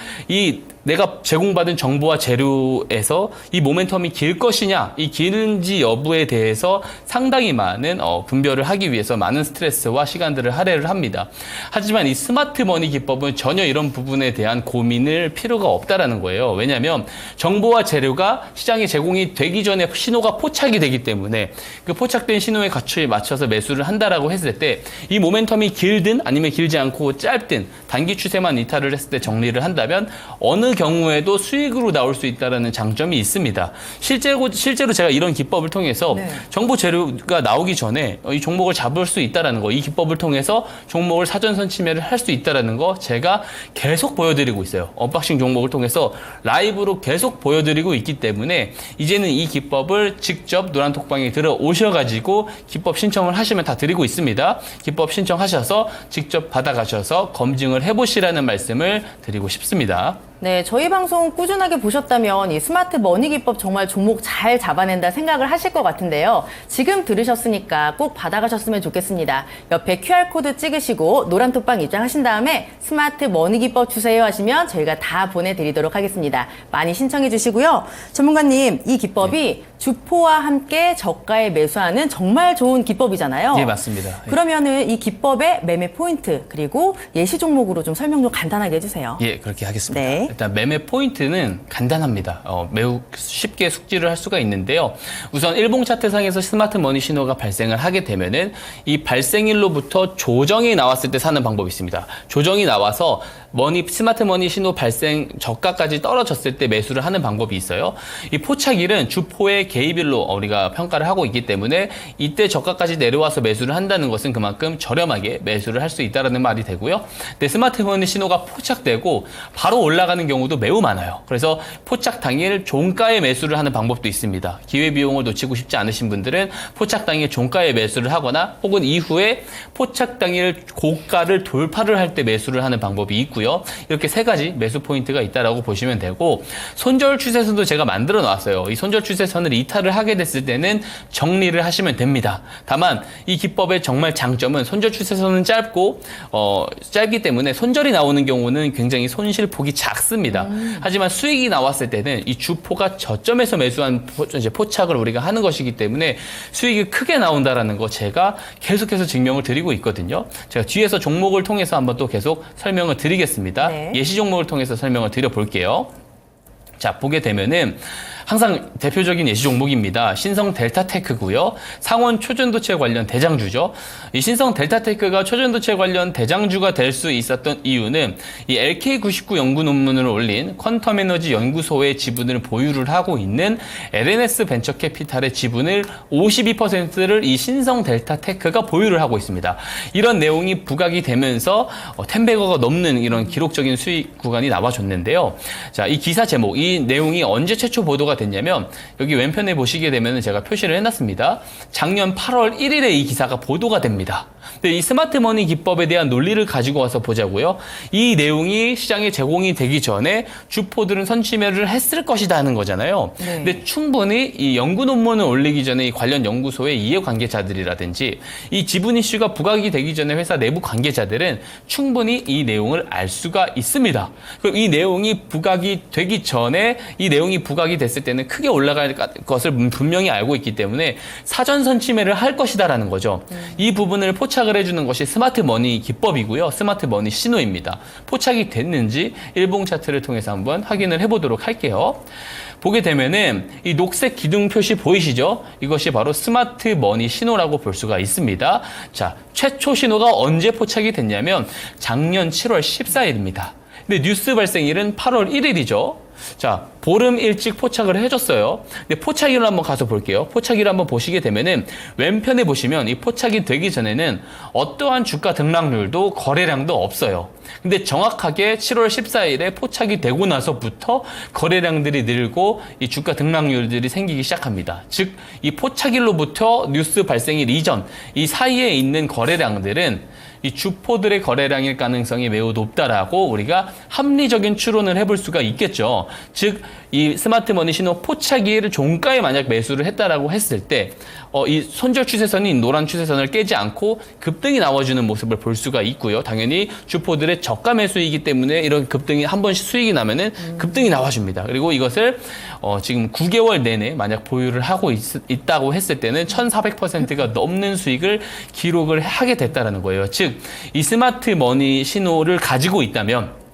내가 제공받은 정보와 재료에서 이 모멘텀이 길 것이냐, 이 길은지 여부에 대해서 상당히 많은 분별을 하기 위해서 많은 스트레스와 시간들을 할애를 합니다. 하지만 이 스마트 머니 기법은 전혀 이런 부분에 대한 고민을 필요가 없다라는 거예요. 왜냐하면 정보와 재료가 시장에 제공이 되기 전에 신호가 포착이 되기 때문에 그 포착된 신호에 맞춰서 매수를 한다라고 했을 때 이 모멘텀이 길든 아니면 길지 않고 짧든 단기 추세만 이탈을 했을 때 정리를 한다면 어느 경우에도 수익으로 나올 수 있다는 장점이 있습니다. 실제로 제가 이런 기법을 통해서 정보 재료가 나오기 전에 이 종목을 잡을 수 있다는 거, 이 기법을 통해서 종목을 사전 선침해를 할 수 있다는 거 제가 계속 보여드리고 있어요. 언박싱 종목을 통해서 라이브로 계속 보여드리고 있기 때문에 이제는 이 기법을 직접 노란톡방에 들어오셔가지고 기법 신청을 하시면 다 드리고 있습니다. 기법 신청하셔서 직접 받아가셔서 검증을 해보시라는 말씀을 드리고 싶습니다. 네, 저희 방송 꾸준하게 보셨다면 이 스마트 머니 기법 정말 종목 잘 잡아낸다 생각을 하실 것 같은데요. 지금 들으셨으니까 꼭 받아가셨으면 좋겠습니다. 옆에 QR코드 찍으시고 노란톡방 입장하신 다음에 스마트 머니 기법 주세요 하시면 저희가 다 보내드리도록 하겠습니다. 많이 신청해 주시고요. 전문가님, 이 기법이 주포와 함께 저가에 매수하는 정말 좋은 기법이잖아요. 예, 맞습니다. 예. 그러면은 이 기법의 매매 포인트 그리고 예시 종목으로 좀 설명 좀 간단하게 해주세요. 예, 그렇게 하겠습니다. 네. 일단 매매 포인트는 간단합니다. 매우 쉽게 숙지를 할 수가 있는데요. 우선 일봉 차트상에서 스마트 머니 신호가 발생을 하게 되면은 이 발생일로부터 조정이 나왔을 때 사는 방법이 있습니다. 조정이 나와서 스마트 머니 신호 발생 저가까지 떨어졌을 때 매수를 하는 방법이 있어요. 이 포착일은 주포의 개입일로 우리가 평가를 하고 있기 때문에 이때 저가까지 내려와서 매수를 한다는 것은 그만큼 저렴하게 매수를 할 수 있다는 말이 되고요. 근데 스마트 머니 신호가 포착되고 바로 올라가는 경우도 매우 많아요. 그래서 포착 당일 종가에 매수를 하는 방법도 있습니다. 기회비용을 놓치고 싶지 않으신 분들은 포착 당일 종가에 매수를 하거나 혹은 이후에 포착 당일 고가를 돌파를 할 때 매수를 하는 방법이 있고요. 이렇게 세 가지 매수 포인트가 있다라고 보시면 되고 손절 추세선도 제가 만들어 놨어요. 이 손절 추세선을 이탈을 하게 됐을 때는 정리를 하시면 됩니다. 다만 이 기법의 정말 장점은 손절 추세선은 짧기 때문에 손절이 나오는 경우는 굉장히 손실폭이 작습니다. 하지만 수익이 나왔을 때는 이 주포가 저점에서 매수한 포착을 우리가 하는 것이기 때문에 수익이 크게 나온다라는 거 제가 계속해서 증명을 드리고 있거든요. 제가 뒤에서 종목을 통해서 한번 또 계속 설명을 드리겠습니다. 네. 예시 종목을 통해서 설명을 드려볼게요. 자, 보게 되면은 항상 대표적인 예시 종목입니다. 신성 델타테크고요. 상원 초전도체 관련 대장주죠. 이 신성 델타테크가 초전도체 관련 대장주가 될 수 있었던 이유는 이 LK99 연구 논문을 올린 퀀텀 에너지 연구소의 지분을 보유를 하고 있는 LNS 벤처캐피탈의 지분을 52%를 이 신성 델타테크가 보유를 하고 있습니다. 이런 내용이 부각이 되면서 10배가 넘는 이런 기록적인 수익 구간이 나와줬는데요. 자, 이 기사 제목, 이 내용이 언제 최초 보도가 됐냐면 여기 왼편에 보시게 되면 제가 표시를 해놨습니다. 작년 8월 1일에 이 기사가 보도가 됩니다. 근데 이 스마트머니 기법에 대한 논리를 가지고 와서 보자고요. 이 내용이 시장에 제공이 되기 전에 주포들은 선취매를 했을 것이다 하는 거잖아요. 네. 근데 충분히 이 연구 논문을 올리기 전에 이 관련 연구소의 이해관계자들이라든지 이 지분 이슈가 부각이 되기 전에 회사 내부 관계자들은 충분히 이 내용을 알 수가 있습니다. 그럼 이 내용이 부각이 되기 전에 이 내용이 부각이 됐을 때는 크게 올라갈 것을 분명히 알고 있기 때문에 사전 선취매를 할 것이다라는 거죠. 이 부분을 포착을 해주는 것이 스마트머니 기법이고요. 스마트머니 신호입니다. 포착이 됐는지 일봉 차트를 통해서 한번 확인을 해보도록 할게요. 보게 되면은 이 녹색 기둥 표시 보이시죠? 이것이 바로 스마트머니 신호라고 볼 수가 있습니다. 자, 최초 신호가 언제 포착이 됐냐면 작년 7월 14일입니다. 근데 뉴스 발생일은 8월 1일이죠. 자, 보름 일찍 포착을 해줬어요. 근데 포착일을 한번 가서 볼게요. 포착일을 한번 보시게 되면은 왼편에 보시면 이 포착이 되기 전에는 어떠한 주가 등락률도 거래량도 없어요. 근데 정확하게 7월 14일에 포착이 되고 나서부터 거래량들이 늘고 이 주가 등락률들이 생기기 시작합니다. 즉, 이 포착일로부터 뉴스 발생일 이전 이 사이에 있는 거래량들은 이 주포들의 거래량일 가능성이 매우 높다라고 우리가 합리적인 추론을 해볼 수가 있겠죠. 즉, 이 스마트머니 신호 포착일 종가에 만약 매수를 했다라고 했을 때, 이 손절 추세선이 노란 추세선을 깨지 않고 급등이 나와주는 모습을 볼 수가 있고요. 당연히 주포들의 저가 매수이기 때문에 이런 급등이 한 번씩 수익이 나면은 급등이 나와줍니다. 그리고 이것을 지금 9개월 내내 만약 보유를 하고 있다고 했을 때는 1,400%가 넘는 수익을 기록을 하게 됐다라는 거예요. 즉, 이 스마트머니 신호를 가지고 있다면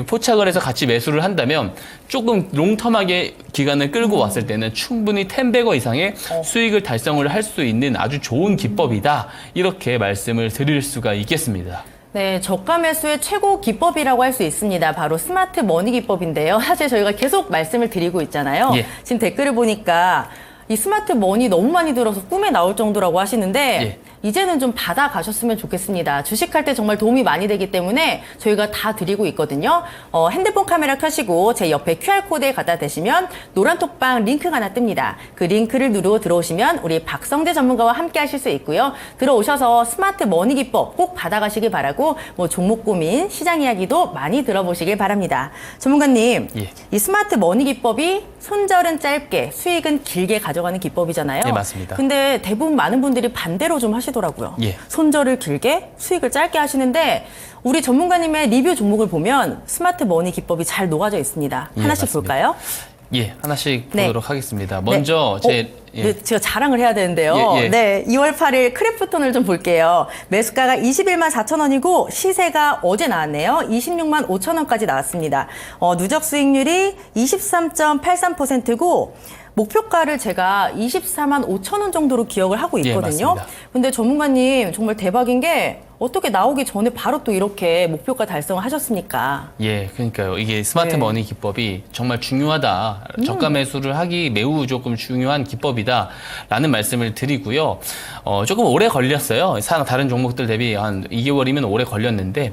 포착을 해서 같이 매수를 한다면 조금 롱텀하게 기간을 끌고 왔을 때는 충분히 10배거 이상의 수익을 달성을 할 수 있는 아주 좋은 기법이다. 이렇게 말씀을 드릴 수가 있겠습니다. 네, 저가 매수의 최고 기법이라고 할 수 있습니다. 바로 스마트 머니 기법인데요. 사실 저희가 계속 말씀을 드리고 있잖아요. 예. 지금 댓글을 보니까 이 스마트 머니 너무 많이 들어서 꿈에 나올 정도라고 하시는데 예. 이제는 좀 받아가셨으면 좋겠습니다. 주식할 때 정말 도움이 많이 되기 때문에 저희가 다 드리고 있거든요. 핸드폰 카메라 켜시고 제 옆에 QR코드에 갖다 대시면 노란 톡방 링크가 하나 뜹니다. 그 링크를 누르고 들어오시면 우리 박성재 전문가와 함께 하실 수 있고요. 들어오셔서 스마트 머니 기법 꼭 받아가시길 바라고 종목 고민, 시장 이야기도 많이 들어보시길 바랍니다. 전문가님, 예. 이 스마트 머니 기법이 손절은 짧게, 수익은 길게 가져가는 기법이잖아요. 네, 맞습니다. 근데 대부분 많은 분들이 반대로 좀 하시더라고요. 예. 손절을 길게, 수익을 짧게 하시는데 우리 전문가님의 리뷰 종목을 보면 스마트 머니 기법이 잘 녹아져 있습니다. 예, 하나씩 맞습니다. 볼까요? 예, 하나씩 네. 보도록 하겠습니다. 먼저 네, 제가 자랑을 해야 되는데요. 예, 예. 네, 2월 8일 크래프톤을 좀 볼게요. 매수가가 21만 4천 원이고 시세가 어제 나왔네요. 26만 5천 원까지 나왔습니다. 누적 수익률이 23.83%고 목표가를 제가 24만 5천 원 정도로 기억을 하고 예, 있거든요. 맞습니다. 근데 전문가님 정말 대박인 게 어떻게 나오기 전에 바로 또 이렇게 목표가 달성을 하셨습니까? 예, 그러니까요. 이게 스마트 네. 머니 기법이 정말 중요하다. 저가 매수를 하기 매우 조금 중요한 기법이다라는 말씀을 드리고요. 조금 오래 걸렸어요. 다른 종목들 대비 한 2개월이면 오래 걸렸는데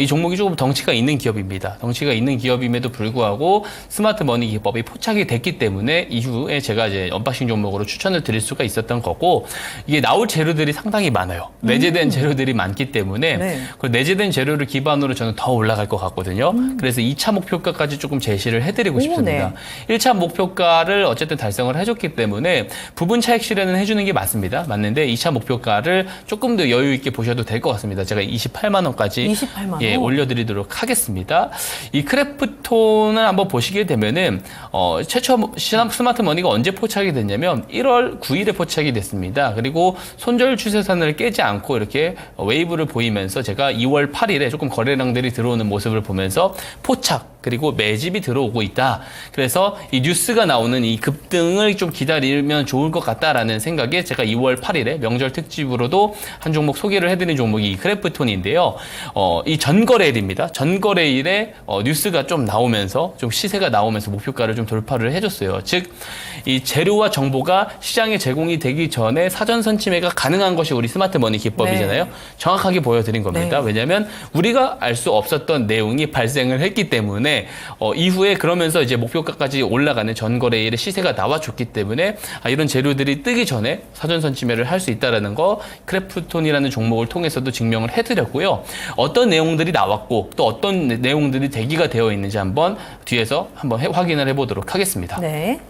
이 종목이 조금 덩치가 있는 기업입니다. 덩치가 있는 기업임에도 불구하고 스마트 머니 기법이 포착이 됐기 때문에 이후에 제가 이제 언박싱 종목으로 추천을 드릴 수가 있었던 거고 이게 나올 재료들이 상당히 많아요. 내재된 재료들이 많기 때문에 네. 그 내재된 재료를 기반으로 저는 더 올라갈 것 같거든요. 그래서 2차 목표가까지 조금 제시를 해드리고 싶습니다. 네. 1차 목표가를 어쨌든 달성을 해줬기 때문에 부분 차익 실현은 해주는 게 맞습니다. 맞는데 2차 목표가를 조금 더 여유 있게 보셔도 될 것 같습니다. 제가 28만 원까지 28만 원? 예, 올려드리도록 하겠습니다. 이 크래프톤을 한번 보시게 되면은 최초 스마트 머니가 언제 포착이 됐냐면 1월 9일에 포착이 됐습니다. 그리고 손절 추세선을 깨지 않고 이렇게 웨이브를 보이면서 제가 2월 8일에 조금 거래량들이 들어오는 모습을 보면서 포착 그리고 매집이 들어오고 있다. 그래서 이 뉴스가 나오는 이 급등을 좀 기다리면 좋을 것 같다라는 생각에 제가 2월 8일에 명절 특집으로도 한 종목 소개를 해드린 종목이 이 크래프톤인데요. 이 전거래일입니다. 전거래일에 뉴스가 좀 나오면서 좀 시세가 나오면서 목표가를 좀 돌파를 해줬어요. 즉, 이 재료와 정보가 시장에 제공이 되기 전에 사전 선침해가 가능한 것이 우리 스마트 머니 기법이잖아요. 네. 정확하게 보여드린 겁니다. 네. 왜냐하면 우리가 알 수 없었던 내용이 발생을 했기 때문에 이후에 그러면서 이제 목표가까지 올라가는 전거래일의 시세가 나와줬기 때문에 이런 재료들이 뜨기 전에 사전 선침해를 할 수 있다라는 거 크래프톤이라는 종목을 통해서도 증명을 해드렸고요. 어떤 내용들이 나왔고 또 어떤 내용들이 대기가 되어 있는지 한번 뒤에서 한번 확인을 해보도록 하겠습니다. 네.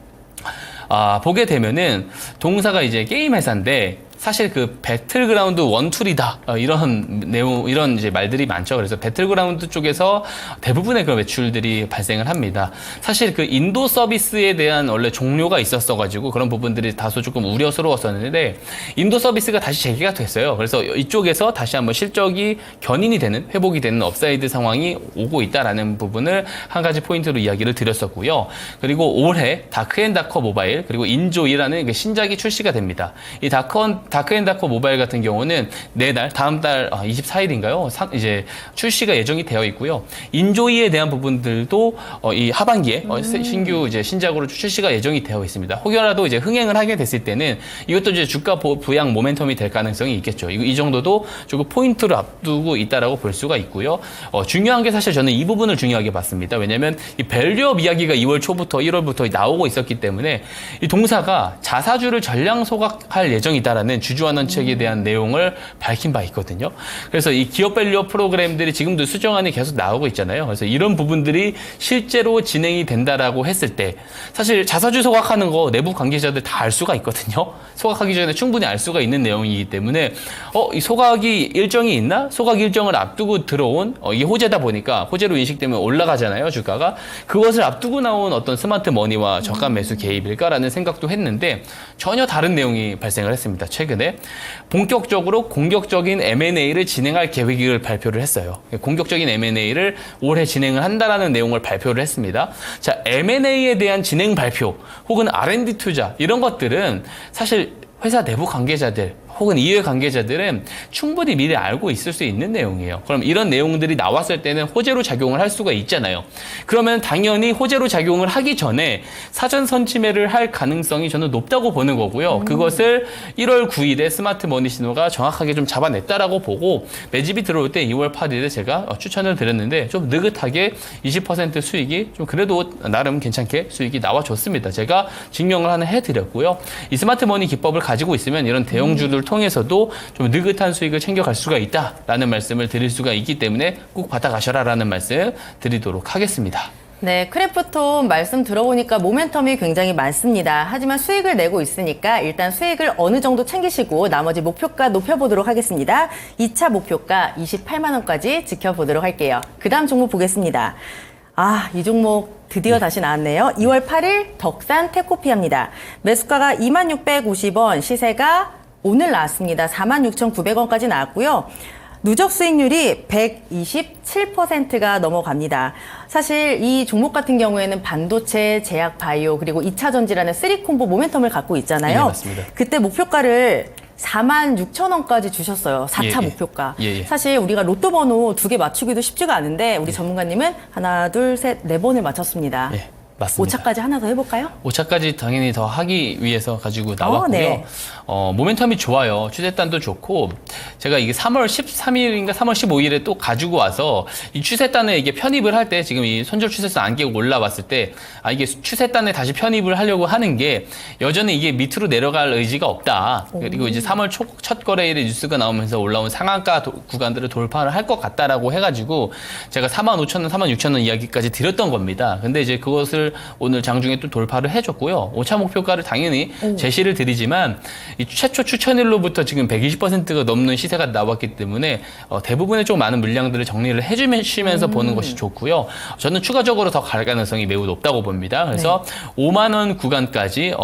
보게 되면은 동사가 이제 게임 회사인데 사실 그 배틀그라운드 원툴이다 이런 내용 이런 이제 말들이 많죠. 그래서 배틀그라운드 쪽에서 대부분의 그런 매출들이 발생을 합니다. 사실 그 인도 서비스에 대한 원래 종료가 있었어가지고 그런 부분들이 다소 조금 우려스러웠었는데 인도 서비스가 다시 재개가 됐어요. 그래서 이쪽에서 다시 한번 실적이 견인이 되는 회복이 되는 업사이드 상황이 오고 있다라는 부분을 한 가지 포인트로 이야기를 드렸었고요. 그리고 올해 다크앤다커 모바일 그리고 인조이라는 그 신작이 출시가 됩니다. 이 다크앤다커 모바일 같은 경우는 내달 다음 달 24일인가요? 이제 출시가 예정이 되어 있고요. 인조이에 대한 부분들도 이 하반기에 신규 이제 신작으로 출시가 예정이 되어 있습니다. 혹여라도 이제 흥행을 하게 됐을 때는 이것도 이제 주가 부양 모멘텀이 될 가능성이 있겠죠. 이 정도도 조금 포인트를 앞두고 있다라고 볼 수가 있고요. 중요한 게 사실 저는 이 부분을 중요하게 봤습니다. 왜냐하면 이 밸류업 이야기가 2월 초부터 1월부터 나오고 있었기 때문에 이 동사가 자사주를 전량 소각할 예정이다라는 주주환원 책에 대한 내용을 밝힌 바 있거든요. 그래서 이 기업 밸류업 프로그램들이 지금도 수정안이 계속 나오고 있잖아요. 그래서 이런 부분들이 실제로 진행이 된다라고 했을 때 사실 자사주 소각하는 거 내부 관계자들 다 알 수가 있거든요. 소각하기 전에 충분히 알 수가 있는 내용이기 때문에 이 소각이 일정이 있나? 소각 일정을 앞두고 들어온 이게 호재다 보니까 호재로 인식되면 올라가잖아요. 주가가. 그것을 앞두고 나온 어떤 스마트 머니와 저가 매수 개입일까라는 생각도 했는데 전혀 다른 내용이 발생을 했습니다. 최근에 본격적으로 공격적인 M&A를 진행할 계획을 발표를 했어요. 공격적인 M&A를 올해 진행을 한다라는 내용을 발표를 했습니다. 자, M&A에 대한 진행 발표 혹은 R&D 투자 이런 것들은 사실 회사 내부 관계자들 혹은 이해 관계자들은 충분히 미리 알고 있을 수 있는 내용이에요. 그럼 이런 내용들이 나왔을 때는 호재로 작용을 할 수가 있잖아요. 그러면 당연히 호재로 작용을 하기 전에 사전 선침해를 할 가능성이 저는 높다고 보는 거고요. 그것을 1월 9일에 스마트 머니 신호가 정확하게 좀 잡아냈다라고 보고 매집이 들어올 때 2월 8일에 제가 추천을 드렸는데 좀 느긋하게 20% 수익이 좀 그래도 나름 괜찮게 수익이 나와줬습니다. 제가 증명을 하나 해드렸고요. 이 스마트 머니 기법을 가지고 있으면 이런 대형주들 통해서도 좀 느긋한 수익을 챙겨갈 수가 있다라는 말씀을 드릴 수가 있기 때문에 꼭 받아가셔라라는 말씀 드리도록 하겠습니다. 네, 크래프톤 말씀 들어보니까 모멘텀이 굉장히 많습니다. 하지만 수익을 내고 있으니까 일단 수익을 어느 정도 챙기시고 나머지 목표가 높여보도록 하겠습니다. 2차 목표가 28만 원까지 지켜보도록 할게요. 그 다음 종목 보겠습니다. 이 종목 드디어 다시 나왔네요. 2월 8일 덕산 테코피아입니다. 매수가가 2650원, 시세가 오늘 나왔습니다. 46,900원까지 나왔고요. 누적 수익률이 127%가 넘어갑니다. 사실 이 종목 같은 경우에는 반도체, 제약 바이오, 그리고 2차 전지라는 3콤보 모멘텀을 갖고 있잖아요. 네, 맞습니다. 그때 목표가를 46,000원까지 주셨어요. 4차 목표가. 사실 우리가 로또 번호 2개 맞추기도 쉽지가 않은데 우리 전문가님은 하나, 둘, 셋, 네 번을 맞췄습니다. 맞습니다. 5차까지 하나 더 해볼까요? 5차까지 당연히 더 하기 위해서 가지고 나왔고요. 네. 모멘텀이 좋아요. 추세단도 좋고 제가 이게 3월 13일인가 3월 15일에 또 가지고 와서 이 추세단에 이게 편입을 할 때 지금 이 손절 추세선 안개가 올라왔을 때 이게 추세단에 다시 편입을 하려고 하는 게 여전히 이게 밑으로 내려갈 의지가 없다. 그리고 이제 3월 첫 거래일에 뉴스가 나오면서 올라온 상한가 구간들을 돌파를 할 것 같다라고 해가지고 제가 45,000원, 46,000원 이야기까지 드렸던 겁니다. 근데 이제 그것을 목표가를 오늘 장중에 또 돌파를 해줬고요. 5차 목표가를 당연히 제시를 드리지만 이 최초 추천일로부터 지금 120%가 넘는 시세가 나왔기 때문에 대부분의 좀 많은 물량들을 정리를 해주시면서 보는 것이 좋고요. 저는 추가적으로 더 갈 가능성이 매우 높다고 봅니다. 그래서 5만 원 구간까지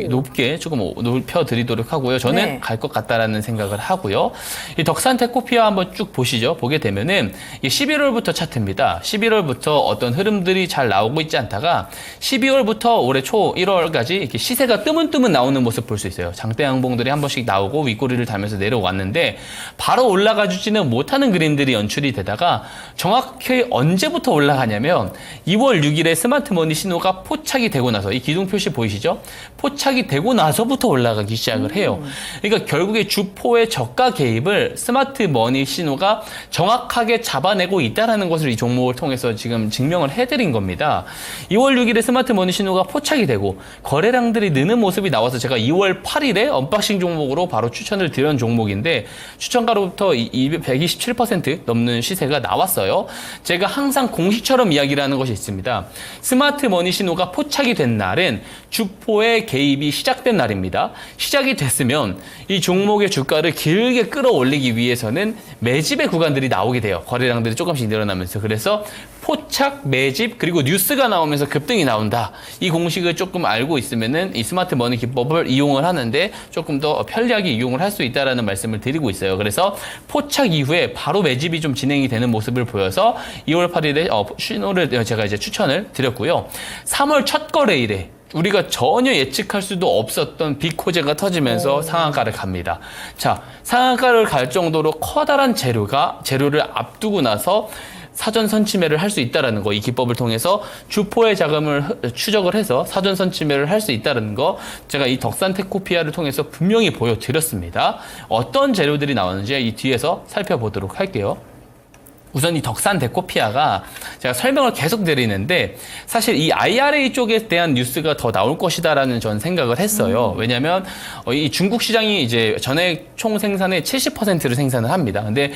높게 조금 높여드리도록 하고요. 저는 네. 갈 것 같다라는 생각을 하고요. 이 덕산 테코피아 한번 쭉 보시죠. 보게 되면은 11월부터 차트입니다. 11월부터 어떤 흐름들이 잘 나오고 있지 않다가 12월부터 올해 초 1월까지 이렇게 시세가 뜨문뜨문 나오는 모습 볼 수 있어요. 장대 양봉들이 한 번씩 나오고 윗꼬리를 달면서 내려왔는데 바로 올라가 주지는 못하는 그림들이 연출이 되다가 정확히 언제부터 올라가냐면 2월 6일에 스마트머니 신호가 포착이 되고 나서 이 기둥 표시 보이시죠? 포착이 되고 나서부터 올라가기 시작을 해요. 그러니까 결국에 주포의 저가 개입을 스마트머니 신호가 정확하게 잡아내고 있다는 것을 이 종목을 통해서 지금 증명을 해드린 겁니다. 2월 6일에 스마트머니 신호가 포착이 되고 거래량들이 느는 모습이 나와서 제가 2월 8일에 언박싱 종목으로 바로 추천을 드린 종목인데 추천가로부터 127% 넘는 시세가 나왔어요. 제가 항상 공식처럼 이야기를 하는 것이 있습니다. 스마트머니 신호가 포착이 된 날은 주포의 개입이 시작된 날입니다. 시작이 됐으면 이 종목의 주가를 길게 끌어올리기 위해서는 매집의 구간들이 나오게 돼요. 거래량들이 조금씩 늘어나면서. 그래서 포착, 매집, 그리고 뉴스가 나오면서 급등이 나온다. 이 공식을 조금 알고 있으면은 이 스마트 머니 기법을 이용을 하는데 조금 더 편리하게 이용을 할 수 있다라는 말씀을 드리고 있어요. 그래서 포착 이후에 바로 매집이 좀 진행이 되는 모습을 보여서 2월 8일에 신호를 제가 이제 추천을 드렸고요. 3월 첫 거래일에 우리가 전혀 예측할 수도 없었던 빅호재가 터지면서 상한가를 갑니다. 자, 상한가를 갈 정도로 커다란 재료를 앞두고 나서 사전 선침매를 할 수 있다는 거, 이 기법을 통해서 주포의 자금을 추적을 해서 사전 선침매를 할 수 있다는 거, 제가 이 덕산 테코피아를 통해서 분명히 보여드렸습니다. 어떤 재료들이 나오는지 이 뒤에서 살펴보도록 할게요. 우선 이 덕산 데코피아가 제가 설명을 계속 드리는데 사실 이 IRA 쪽에 대한 뉴스가 더 나올 것이다라는 전 생각을 했어요. 왜냐하면 이 중국 시장이 이제 전액 총 생산의 70%를 생산을 합니다. 근데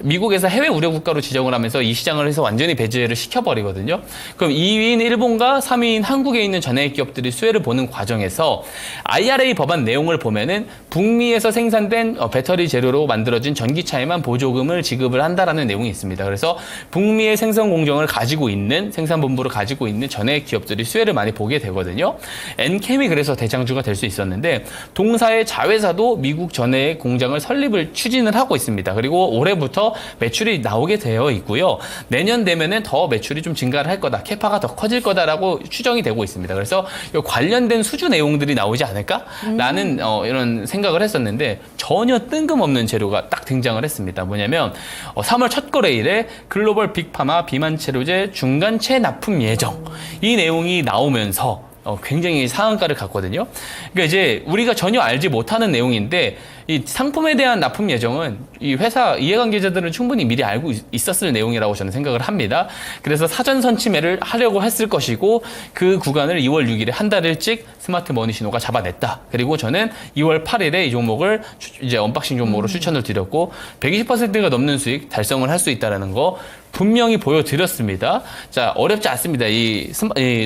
미국에서 해외 우려 국가로 지정을 하면서 이 시장을 해서 완전히 배제를 시켜버리거든요. 그럼 2위인 일본과 3위인 한국에 있는 전액 기업들이 수혜를 보는 과정에서 IRA 법안 내용을 보면은 북미에서 생산된 배터리 재료로 만들어진 전기차에만 보조금을 지급을 한다라는 내용이 있습니다. 그래서 북미의 생산 공정을 가지고 있는 생산본부를 가지고 있는 전액 기업들이 수혜를 많이 보게 되거든요. 엔캠이 그래서 대장주가 될 수 있었는데 동사의 자회사도 미국 전액 공장을 설립을 추진을 하고 있습니다. 그리고 올해부터 매출이 나오게 되어 있고요. 내년 되면은 더 매출이 좀 증가를 할 거다. 캐파가 더 커질 거다라고 추정이 되고 있습니다. 그래서 관련된 수주 내용들이 나오지 않을까라는 이런 생각을 했었는데 전혀 뜬금없는 재료가 딱 등장을 했습니다. 뭐냐면 3월 첫 거래일에 글로벌 빅파마 비만 치료제 중간체 납품 예정 이 내용이 나오면서 굉장히 상한가를 갔거든요. 그러니까 이제 우리가 전혀 알지 못하는 내용인데 이 상품에 대한 납품 예정은 이 회사 이해관계자들은 충분히 미리 알고 있었을 내용이라고 저는 생각을 합니다. 그래서 사전 선침매를 하려고 했을 것이고 그 구간을 2월 6일에 한 달 일찍 스마트 머니 신호가 잡아냈다. 그리고 저는 2월 8일에 이 종목을 이제 언박싱 종목으로 추천을 드렸고 120%가 넘는 수익 달성을 할 수 있다는 거 분명히 보여드렸습니다. 자, 어렵지 않습니다. 이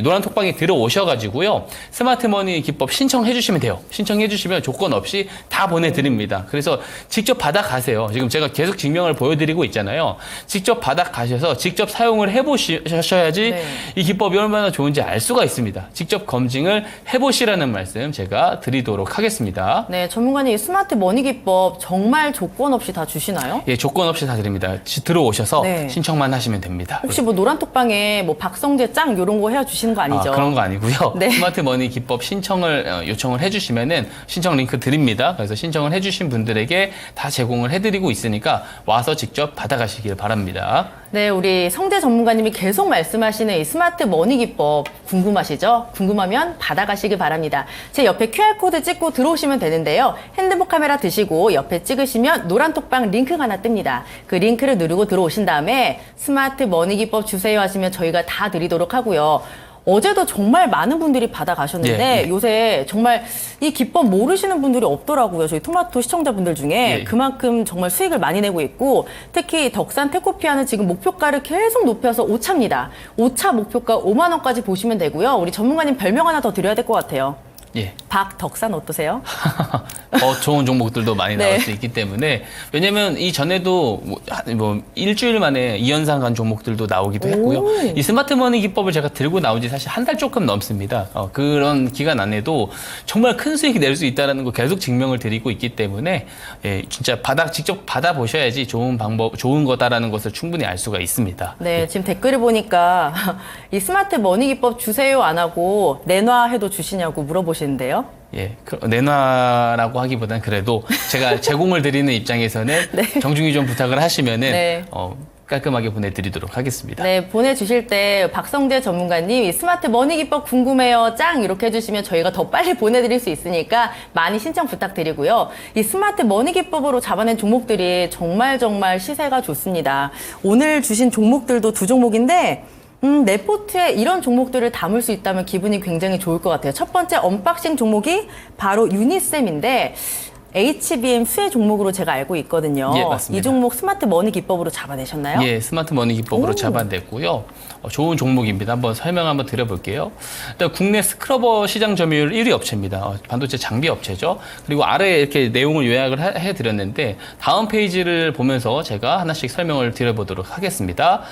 노란 톡방에 들어오셔가지고요. 스마트머니 기법 신청해 주시면 돼요. 신청해 주시면 조건 없이 다 보내드립니다. 그래서 직접 받아가세요. 지금 제가 계속 증명을 보여드리고 있잖아요. 직접 받아가셔서 직접 사용을 해보셔야지 네. 이 기법이 얼마나 좋은지 알 수가 있습니다. 직접 검증을 해보시라는 말씀 제가 드리도록 하겠습니다. 네, 전문가님 이 스마트 머니 기법 정말 조건 없이 다 주시나요? 예, 조건 없이 다 드립니다. 들어오셔서 네. 신청만 하시면 됩니다. 혹시 뭐 노란톡방에 뭐 박성재 짱 이런 거 해주시는 거 아니죠? 그런 거 아니고요. 네. 스마트 머니 기법 신청을 요청을 해주시면은 신청 링크 드립니다. 그래서 신청을 해주신 분들에게 다 제공을 해드리고 있으니까 와서 직접 받아가시길 바랍니다. 네, 우리 성재 전문가님이 계속 말씀하시는 이 스마트 머니 기법 궁금하시죠? 궁금하면 받아가시기 바랍니다. 제 옆에 QR코드 찍고 들어오시면 되는데요. 핸드폰 카메라 드시고 옆에 찍으시면 노란톡방 링크가 하나 뜹니다. 그 링크를 누르고 들어오신 다음에 스마트 머니 기법 주세요 하시면 저희가 다 드리도록 하고요. 어제도 정말 많은 분들이 받아가셨는데 예. 요새 정말 이 기법 모르시는 분들이 없더라고요. 저희 토마토 시청자분들 중에 예. 그만큼 정말 수익을 많이 내고 있고 특히 덕산 테코피아는 지금 목표가를 계속 높여서 5차입니다. 5차 목표가 5만 원까지 보시면 되고요. 우리 전문가님 별명 하나 더 드려야 될 것 같아요. 예. 박덕산 어떠세요? 더 좋은 종목들도 많이 네. 나올 수 있기 때문에 왜냐면 이 전에도 뭐 일주일 만에 2연상 간 종목들도 나오기도 했고요. 이 스마트머니 기법을 제가 들고 나온 지 사실 한 달 조금 넘습니다. 그런 기간 안에도 정말 큰 수익이 낼 수 있다는 거 계속 증명을 드리고 있기 때문에 예, 진짜 직접 받아보셔야지 좋은 방법, 좋은 거다라는 것을 충분히 알 수가 있습니다. 네, 지금 댓글을 보니까 이 스마트머니 기법 주세요 안 하고 내놔 해도 주시냐고 물어보시는데요. 예, 내놔라고 하기보다는 그래도 제가 제공을 드리는 입장에서는 네. 정중히 좀 부탁을 하시면은 네. 깔끔하게 보내드리도록 하겠습니다. 네, 보내주실 때 박성재 전문가님 이 스마트 머니 기법 궁금해요 짱 이렇게 해주시면 저희가 더 빨리 보내드릴 수 있으니까 많이 신청 부탁드리고요. 이 스마트 머니 기법으로 잡아낸 종목들이 정말 시세가 좋습니다. 오늘 주신 종목들도 두 종목인데 내 포트에 이런 종목들을 담을 수 있다면 기분이 굉장히 좋을 것 같아요. 첫 번째 언박싱 종목이 바로 유니셈인데 HBM 수혜 종목으로 제가 알고 있거든요. 예, 맞습니다. 이 종목 스마트 머니 기법으로 잡아내셨나요? 예, 스마트 머니 기법으로 오. 잡아냈고요. 좋은 종목입니다. 설명 한번 드려볼게요. 일단 국내 스크러버 시장 점유율 1위 업체입니다. 반도체 장비 업체죠. 그리고 아래에 이렇게 내용을 요약을 해드렸는데 다음 페이지를 보면서 제가 하나씩 설명을 드려보도록 하겠습니다.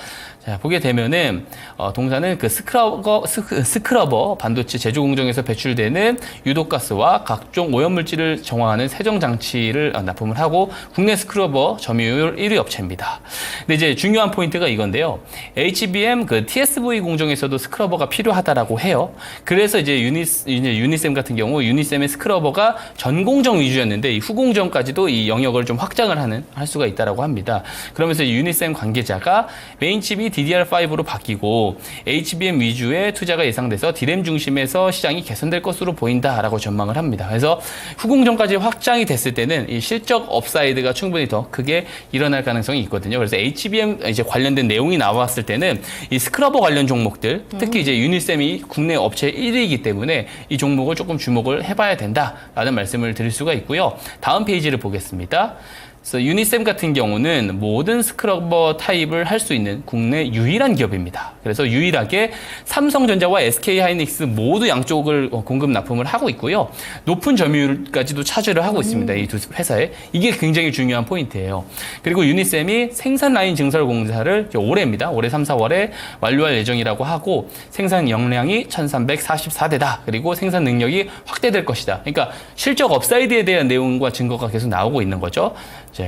자, 보게 되면은 동사는 그 스크러버 반도체 제조 공정에서 배출되는 유독가스와 각종 오염물질을 정화하는 세정 장치를 납품을 하고 국내 스크러버 점유율 1위 업체입니다. 근데 이제 중요한 포인트가 이건데요. HBM 그 TSV 공정에서도 스크러버가 필요하다라고 해요. 그래서 이제 유니셈 같은 경우 유니셈의 스크러버가 전 공정 위주였는데 이 후공정까지도 이 영역을 좀 확장을 할 수가 있다라고 합니다. 그러면서 유니셈 관계자가 메인 칩이 DDR5로 바뀌고 HBM 위주의 투자가 예상돼서 D램 중심에서 시장이 개선될 것으로 보인다라고 전망을 합니다. 그래서 후공정까지 확장이 됐을 때는 이 실적 업사이드가 충분히 더 크게 일어날 가능성이 있거든요. 그래서 HBM 이제 관련된 내용이 나왔을 때는 이 스크러버 관련 종목들, 특히 이제 유니셈이 국내 업체 1위이기 때문에 이 종목을 조금 주목을 해봐야 된다라는 말씀을 드릴 수가 있고요. 다음 페이지를 보겠습니다. 그래서 유니셈 같은 경우는 모든 스크러버 타입을 할 수 있는 국내 유일한 기업입니다. 그래서 유일하게 삼성전자와 SK하이닉스 모두 양쪽을 공급 납품을 하고 있고요. 높은 점유율까지도 차지를 하고 있습니다. 이 두 회사에. 이게 굉장히 중요한 포인트예요. 그리고 유니셈이 생산 라인 증설 공사를 올해입니다. 올해 3, 4월에 완료할 예정이라고 하고 생산 용량이 1344대다. 그리고 생산 능력이 확대될 것이다. 그러니까 실적 업사이드에 대한 내용과 증거가 계속 나오고 있는 거죠.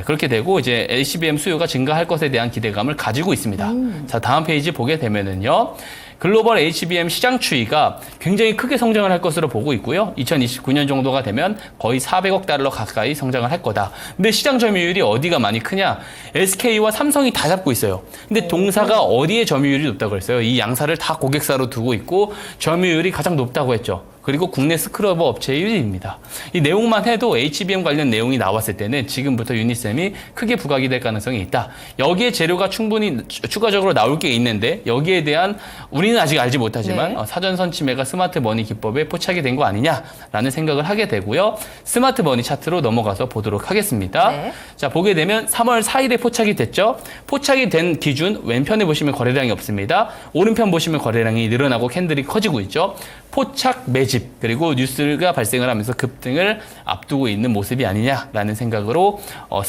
그렇게 되고 이제 HBM 수요가 증가할 것에 대한 기대감을 가지고 있습니다. 자, 다음 페이지 보게 되면은요. 글로벌 HBM 시장 추이가 굉장히 크게 성장을 할 것으로 보고 있고요. 2029년 정도가 되면 거의 400억 달러 가까이 성장을 할 거다. 근데 시장 점유율이 어디가 많이 크냐? SK와 삼성이 다 잡고 있어요. 근데 동사가 어디에 점유율이 높다고 그랬어요? 이 양사를 다 고객사로 두고 있고 점유율이 가장 높다고 했죠. 그리고 국내 스크러버 업체 1위입니다. 이 내용만 해도 HBM 관련 내용이 나왔을 때는 지금부터 유니셈이 크게 부각이 될 가능성이 있다. 여기에 재료가 충분히 추가적으로 나올 게 있는데 여기에 대한 우리는 아직 알지 못하지만 네. 사전 선침해가 스마트 머니 기법에 포착이 된 거 아니냐라는 생각을 하게 되고요. 스마트 머니 차트로 넘어가서 보도록 하겠습니다. 네. 자, 보게 되면 3월 4일에 포착이 됐죠. 포착이 된 기준 왼편에 보시면 거래량이 없습니다. 오른편 보시면 거래량이 늘어나고 캔들이 커지고 있죠. 포착 매집 그리고 뉴스가 발생을 하면서 급등을 앞두고 있는 모습이 아니냐라는 생각으로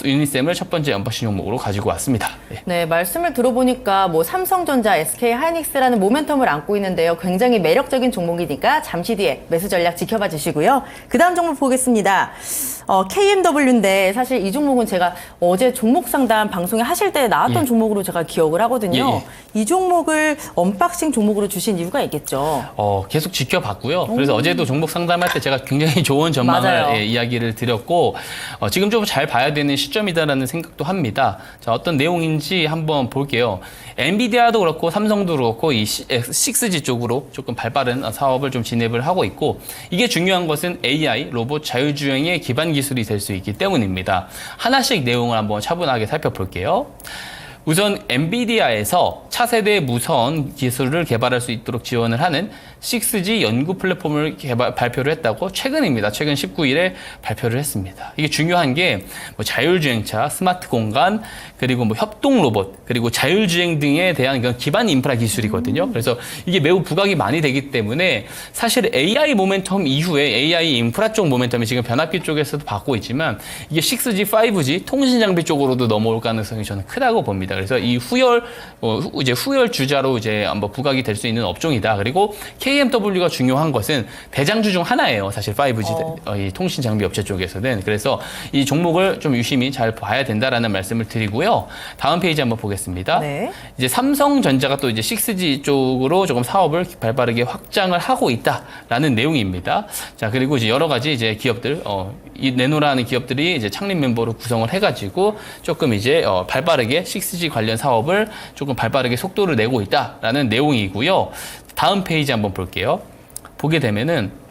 유니셈을 첫 번째 언박싱 종목으로 가지고 왔습니다. 네. 네, 말씀을 들어보니까 뭐 삼성전자, SK하이닉스라는 모멘텀을 안고 있는데요. 굉장히 매력적인 종목이니까 잠시 뒤에 매수 전략 지켜봐 주시고요. 그 다음 종목 보겠습니다. KMW인데 사실 이 종목은 제가 어제 종목 상담 방송에 하실 때 나왔던 예. 종목으로 제가 기억을 하거든요. 이 종목을 언박싱 종목으로 주신 이유가 있겠죠. 계속 지켜봤고요. 그래서 어제도 종목 상담할 때 제가 굉장히 좋은 전망을 이야기를 드렸고 지금 좀 잘 봐야 되는 시점이다라는 생각도 합니다. 자, 어떤 내용인지 한번 볼게요. 엔비디아도 그렇고 삼성도 그렇고 이 6G 쪽으로 조금 발빠른 사업을 좀 진입을 하고 있고 이게 중요한 것은 AI, 로봇 자율주행의 기반 기술이 될 수 있기 때문입니다. 하나씩 내용을 한번 차분하게 살펴볼게요. 우선 엔비디아에서 차세대 무선 기술을 개발할 수 있도록 지원을 하는 6G 연구 플랫폼을 발표를 했다고 최근입니다. 최근 19일에 발표를 했습니다. 이게 중요한 게 뭐 자율주행차, 스마트 공간, 그리고 뭐 협동 로봇, 그리고 자율주행 등에 대한 그런 기반 인프라 기술이거든요. 그래서 이게 매우 부각이 많이 되기 때문에 사실 AI 모멘텀 이후에 AI 인프라 쪽 모멘텀이 지금 변압기 쪽에서도 받고 있지만 이게 6G, 5G 통신 장비 쪽으로도 넘어올 가능성이 저는 크다고 봅니다. 그래서 이 이제 후열 주자로 이제 한번 부각이 될 수 있는 업종이다. 그리고 KMW가 중요한 것은 대장주 중 하나예요. 사실 5G 이 통신 장비 업체 쪽에서는. 그래서 이 종목을 좀 유심히 잘 봐야 된다라는 말씀을 드리고요. 다음 페이지 한번 보겠습니다. 네. 이제 삼성전자가 또 이제 6G 쪽으로 조금 사업을 발빠르게 확장을 하고 있다라는 내용입니다. 자, 그리고 이제 여러 가지 이제 기업들, 이 네노라는 기업들이 이제 창립 멤버로 구성을 해가지고 조금 이제 발빠르게 6G 관련 사업을 조금 발빠르게 속도를 내고 있다라는 내용이고요. 다음 페이지 한번 볼게요. 보게 되면은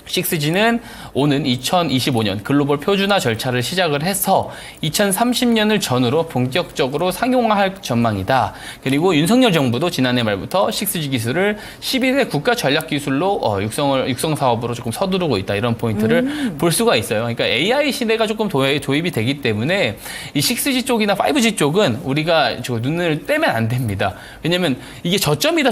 6G는 오는 2025년 글로벌 표준화 절차를 시작을 해서 2030년을 전후로 본격적으로 상용화할 전망이다. 그리고 윤석열 정부도 지난해 말부터 6G 기술을 11대 국가 전략 기술로 육성 사업으로 조금 서두르고 있다. 이런 포인트를 볼 수가 있어요. 그러니까 AI 시대가 조금 도입이 되기 때문에 이 6G 쪽이나 5G 쪽은 우리가 눈을 떼면 안 됩니다. 왜냐면 이게 저점이다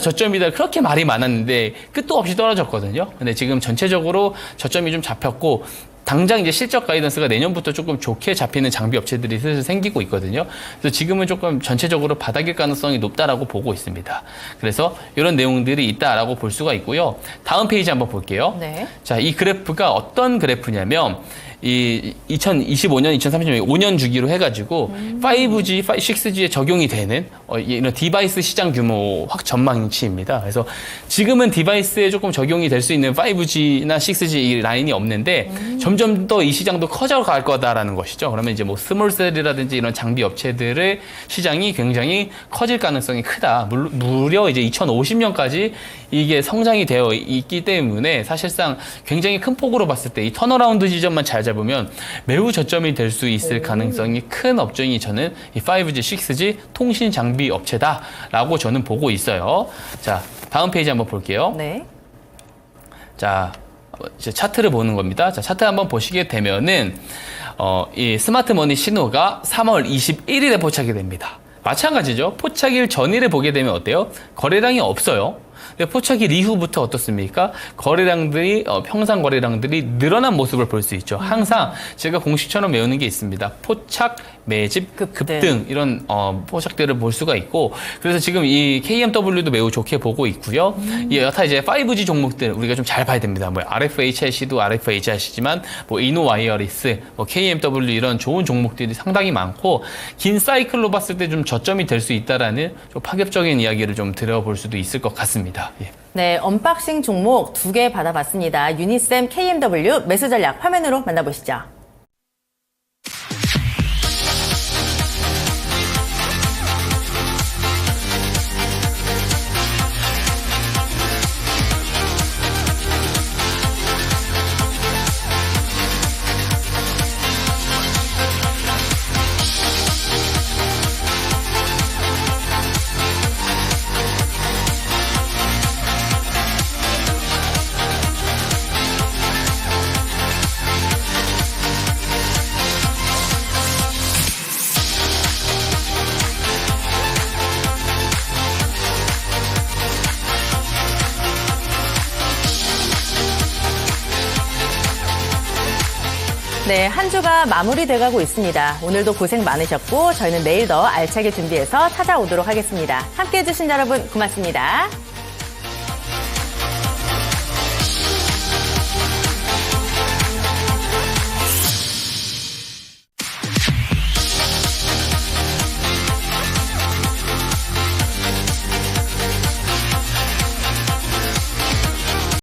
그렇게 말이 많았는데 끝도 없이 떨어졌거든요. 근데 지금 전체적으로 저점이 좀 잡혔고 당장 이제 실적 가이던스가 내년부터 조금 좋게 잡히는 장비 업체들이 슬슬 생기고 있거든요. 그래서 지금은 조금 전체적으로 바닥일 가능성이 높다라고 보고 있습니다. 그래서 이런 내용들이 있다라고 볼 수가 있고요. 다음 페이지 한번 볼게요. 네. 자, 이 그래프가 어떤 그래프냐면 이 2025년, 2030년 5년 주기로 해가지고 5G, 6G에 적용이 되는 이런 디바이스 시장 규모 확 전망치입니다. 그래서 지금은 디바이스에 조금 적용이 될 수 있는 5G나 6G 이 라인이 없는데 점점 더 이 시장도 커져갈 거다라는 것이죠. 그러면 이제 뭐 스몰셀이라든지 이런 장비 업체들의 시장이 굉장히 커질 가능성이 크다. 무려 이제 2050년까지 이게 성장이 되어 있기 때문에 사실상 굉장히 큰 폭으로 봤을 때 이 턴어라운드 지점만 잘 잡으면 매우 저점이 될 수 있을 가능성이 큰 업종이 저는 이 5G, 6G 통신 장비 업체다라고 저는 보고 있어요. 자, 다음 페이지 한번 볼게요. 네. 자, 이제 차트를 보는 겁니다. 자, 차트 한번 보시게 되면은 이 스마트머니 신호가 3월 21일에 포착이 됩니다. 마찬가지죠. 포착일 전일에 보게 되면 어때요? 거래량이 없어요. 포착일 이후부터 어떻습니까? 거래량들이 평상 거래량들이 늘어난 모습을 볼 수 있죠. 항상 제가 공식처럼 외우는 게 있습니다. 포착, 매집, 급등 이런 포착들을 볼 수가 있고 그래서 지금 이 KMW도 매우 좋게 보고 있고요. 이 여타 이제 5G 종목들 우리가 좀 잘 봐야 됩니다. 뭐 RFHIC도 RFHIC지만 뭐 이노와이어리스, 뭐 KMW 이런 좋은 종목들이 상당히 많고 긴 사이클로 봤을 때 좀 저점이 될 수 있다라는 좀 파격적인 이야기를 좀 들어볼 수도 있을 것 같습니다. 예. 네, 언박싱 종목 2개 받아봤습니다. 유니셈 KMW 매수 전략 화면으로 만나보시죠. 네, 한 주가 마무리돼가고 있습니다. 오늘도 고생 많으셨고 저희는 내일 더 알차게 준비해서 찾아오도록 하겠습니다. 함께해 주신 여러분 고맙습니다.